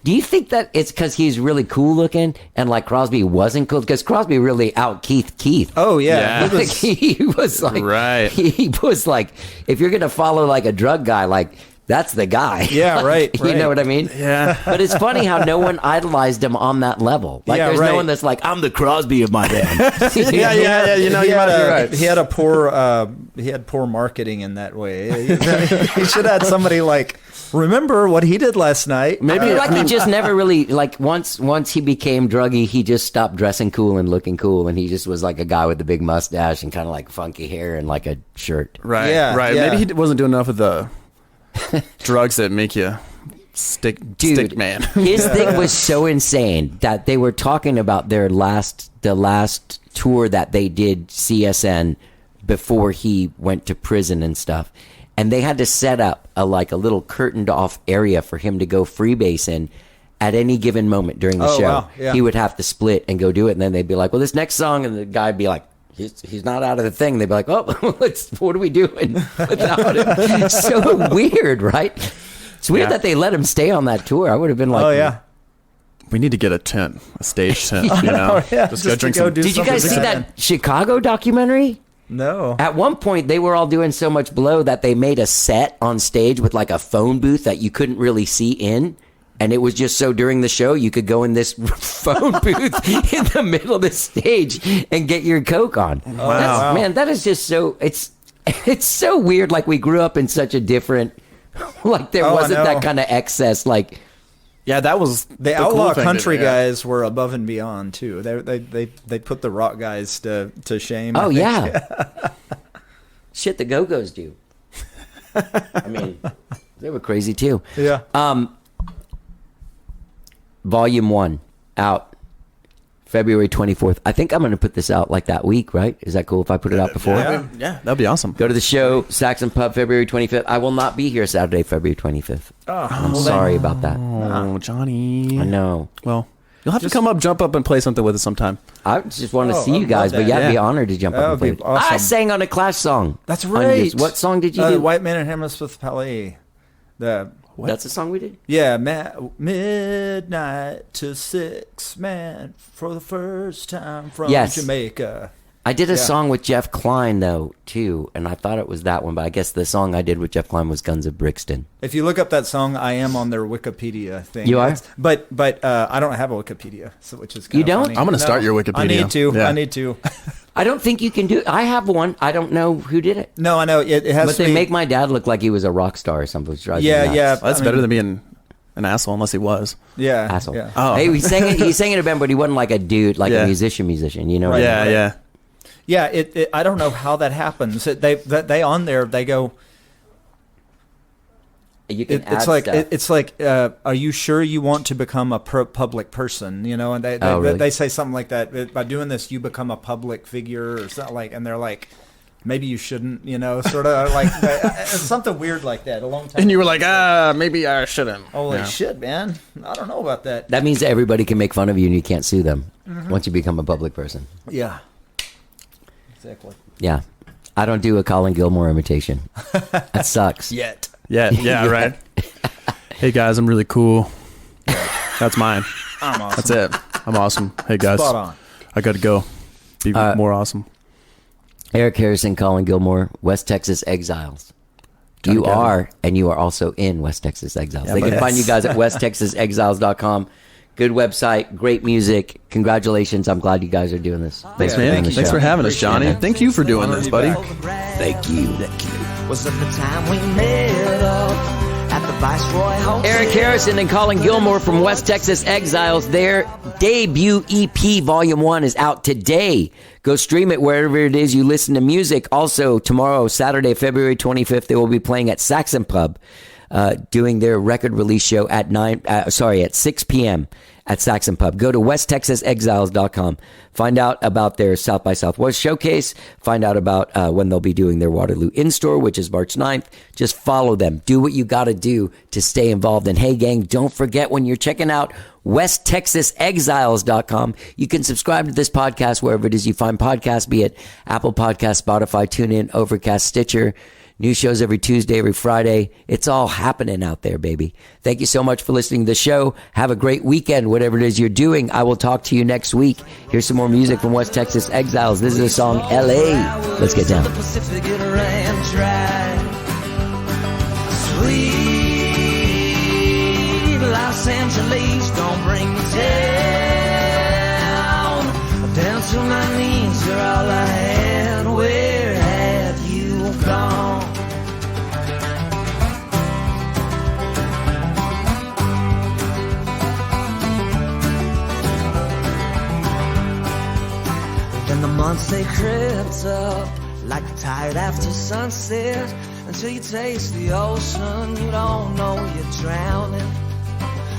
Do you think that it's because he's really cool looking and like Crosby wasn't cool? Because Crosby really out Keith. Oh, yeah. Yeah. He was- He was like, Right. He was like, if you're gonna follow like a drug guy, like that's the guy. Yeah, Like, right, You know right. what I mean? Yeah. But it's funny how no one idolized him on that level. Like, Yeah, there's right. no one that's like, I'm the Crosby of my band. Yeah. You know, he you had might be right. He had a poor marketing in that way. He should have had somebody like, remember what he did last night? I feel like he just never really like once he became druggy, he just stopped dressing cool and looking cool, and he just was like a guy with the big mustache and kind of like funky hair and like a shirt. Right. Yeah, Right. yeah. Maybe he wasn't doing enough of the drugs that make you stick man. His thing was so insane that they were talking about the last tour that they did CSN before he went to prison and stuff. And they had to set up a little curtained off area for him to go freebase in at any given moment during the Oh, show. wow. Yeah. He would have to split and go do it. And then they'd be like, well, this next song. And the guy would be like, he's not out of the thing. They'd be like, oh, what are we doing without him? So weird, right? It's weird Yeah. that they let him stay on that tour. I would have been like, Oh, yeah. We need to get a stage tent. You know, yeah, just just go to drink go some. do Did you guys see something. that Chicago documentary? No. At one point, they were all doing so much blow that they made a set on stage with like a phone booth that you couldn't really see in. And it was just so during the show, you could go in this phone booth in the middle of the stage and get your Coke on. Wow. Man, that is just so, it's so weird. Like we grew up in such a different, like there Oh, I wasn't know. that kind of excess. Like, Yeah, that was The cool outlaw thing to country do, yeah. guys were above and beyond too. They put the rock guys to shame. oh I think. yeah. Shit the Go-Go's do. I mean, they were crazy too. Yeah. Volume 1 out February 24th. I think I'm going to put this out like that week, right? Is that cool if I put it out before? Yeah, that'd be awesome. Go to the show, Saxon Pub, February 25th. I will not be here Saturday, February 25th. I'm sorry about that. Oh, Johnny. I know. Well, you'll have to come up, jump up, and play something with us sometime. I just want to see I'd you guys, love but that. I'd be Yeah. honored to jump That up and would play. be awesome. I sang on a Clash song. That's On right. this- What song did you do? White Man in Hammersmith Palais. That's the song we did? Yeah, midnight to 6, man, for the first time from Yes. Jamaica. I did a Yeah. song with Jeff Klein, though, too, and I thought it was that one, but I guess the song I did with Jeff Klein was Guns of Brixton. If you look up that song, I am on their Wikipedia thing. You are? But I don't have a Wikipedia, so which is kind You of don't? funny. I'm gonna start your Wikipedia. I need to. Yeah. I need to. I don't think you can do it. I have one. I don't know who did it. No, I know it has But to they be. make my dad look like he was a rock star or something. Which drives me Yeah, nuts. yeah. Well, that's I better mean- than being an asshole, unless he was. Yeah, Asshole. Yeah. Oh. Hey, he sang in a band, but he wasn't like a dude, like Yeah. a musician. You know? what I Right. mean? Yeah. Yeah, I don't know how that happens. They on there they go. You can It's add like stuff. it's like. Are you sure you want to become a public person? You know, and Oh, really? they say something like that. By doing this, you become a public figure or something like. And they're like, maybe you shouldn't. You know, sort of like something weird like that. A long time. And you were like, maybe I shouldn't. Holy Yeah. shit, man! I don't know about that. That means that everybody can make fun of you and you can't sue them once you become a public person. Yeah, exactly. Yeah. I don't do a Colin Gilmore imitation. That sucks. Yet. Yeah, right. Hey guys, I'm really cool. That's mine. I'm awesome. That's it. I'm awesome. Hey guys, Spot on. I got to go. Be more awesome. Eric Harrison, Colin Gilmore, West Texas Exiles. Johnny You Gavin. are, and you are also in West Texas Exiles. Yeah, They can but- find you guys at westtexasexiles.com. Good website, great music. Congratulations. I'm glad you guys are doing this. Thanks for doing Man, the thanks show. for having us, Johnny. it. Thank you for doing this, buddy. Thank you. Was at the time we met up at the Viceroy Hotel. Eric Harrison and Colin Gilmore from West Texas Exiles. Their debut EP, Volume 1, is out today. Go stream it wherever it is you listen to music. Also, tomorrow, Saturday, February 25th, they will be playing at Saxon Pub, doing their record release show at 6 p.m. at Saxon Pub. Go to westtexasexiles.com. Find out about their South by Southwest showcase. Find out about when they'll be doing their Waterloo in-store, which is March 9th. Just follow them. Do what you got to do to stay involved. And hey, gang, don't forget when you're checking out westtexasexiles.com, you can subscribe to this podcast wherever it is you find podcasts, be it Apple Podcasts, Spotify, TuneIn, Overcast, Stitcher. New shows every Tuesday, every Friday. It's all happening out there, baby. Thank you so much for listening to the show. Have a great weekend, whatever it is you're doing. I will talk to you next week. Here's some more music from West Texas Exiles. This is the song L.A. Let's get down. The Pacific, it ran dry. Sweet Los Angeles, don't bring me down. Down to my knees, you're all I had. Where have you gone? Then the months they crept up like a tide after sunset, until you taste the ocean, you don't know you're drowning.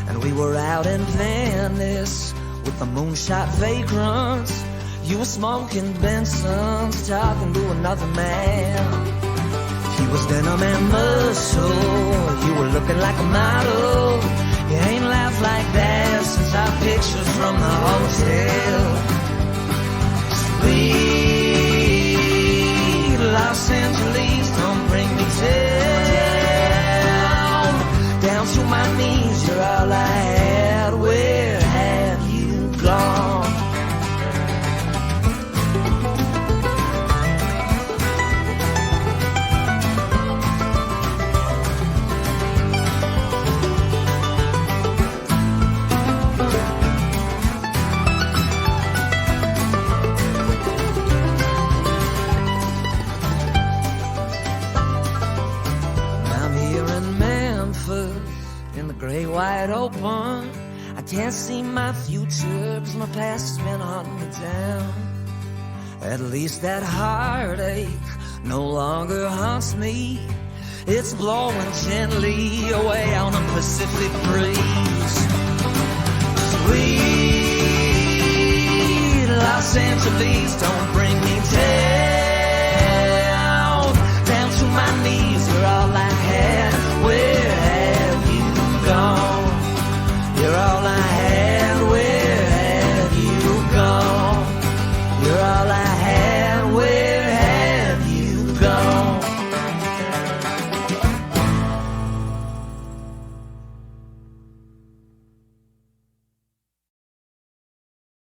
And we were out in Venice with the moonshot vagrants. You were smoking Benson's, talking to another man. He was denim and muscle, you were looking like a model. You ain't laughed like that since our pictures from the hotel. Sweet Los Angeles, don't bring me down. Down to my knees, you're all I had. Where have you gone? I'm here in Memphis, in the great wide open. I can't see my future, cause my past has been hunting me down. At least that heartache no longer haunts me. It's blowing gently away on a Pacific breeze. Sweet Los Angeles, don't bring me down.